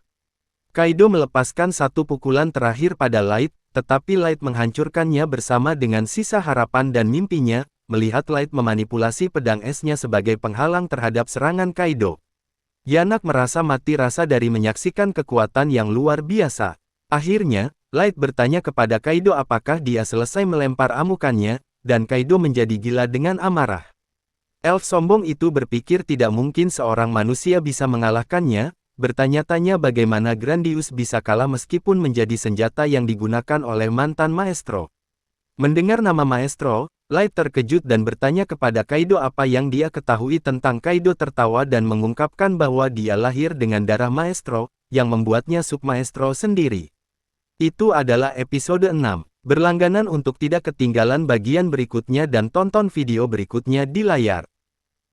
Kaido melepaskan satu pukulan terakhir pada Light, tetapi Light menghancurkannya bersama dengan sisa harapan dan mimpinya, melihat Light memanipulasi pedang esnya sebagai penghalang terhadap serangan Kaido. Yanak merasa mati rasa dari menyaksikan kekuatan yang luar biasa. Akhirnya, Light bertanya kepada Kaido apakah dia selesai melempar amukannya, dan Kaido menjadi gila dengan amarah. Elf sombong itu berpikir tidak mungkin seorang manusia bisa mengalahkannya, bertanya-tanya bagaimana Grandius bisa kalah meskipun menjadi senjata yang digunakan oleh mantan maestro. Mendengar nama maestro, Light terkejut dan bertanya kepada Kaido apa yang dia ketahui tentang Kaido tertawa dan mengungkapkan bahwa dia lahir dengan darah maestro, yang membuatnya submaestro sendiri. Itu adalah episode 6. Berlangganan untuk tidak ketinggalan bagian berikutnya dan tonton video berikutnya di layar.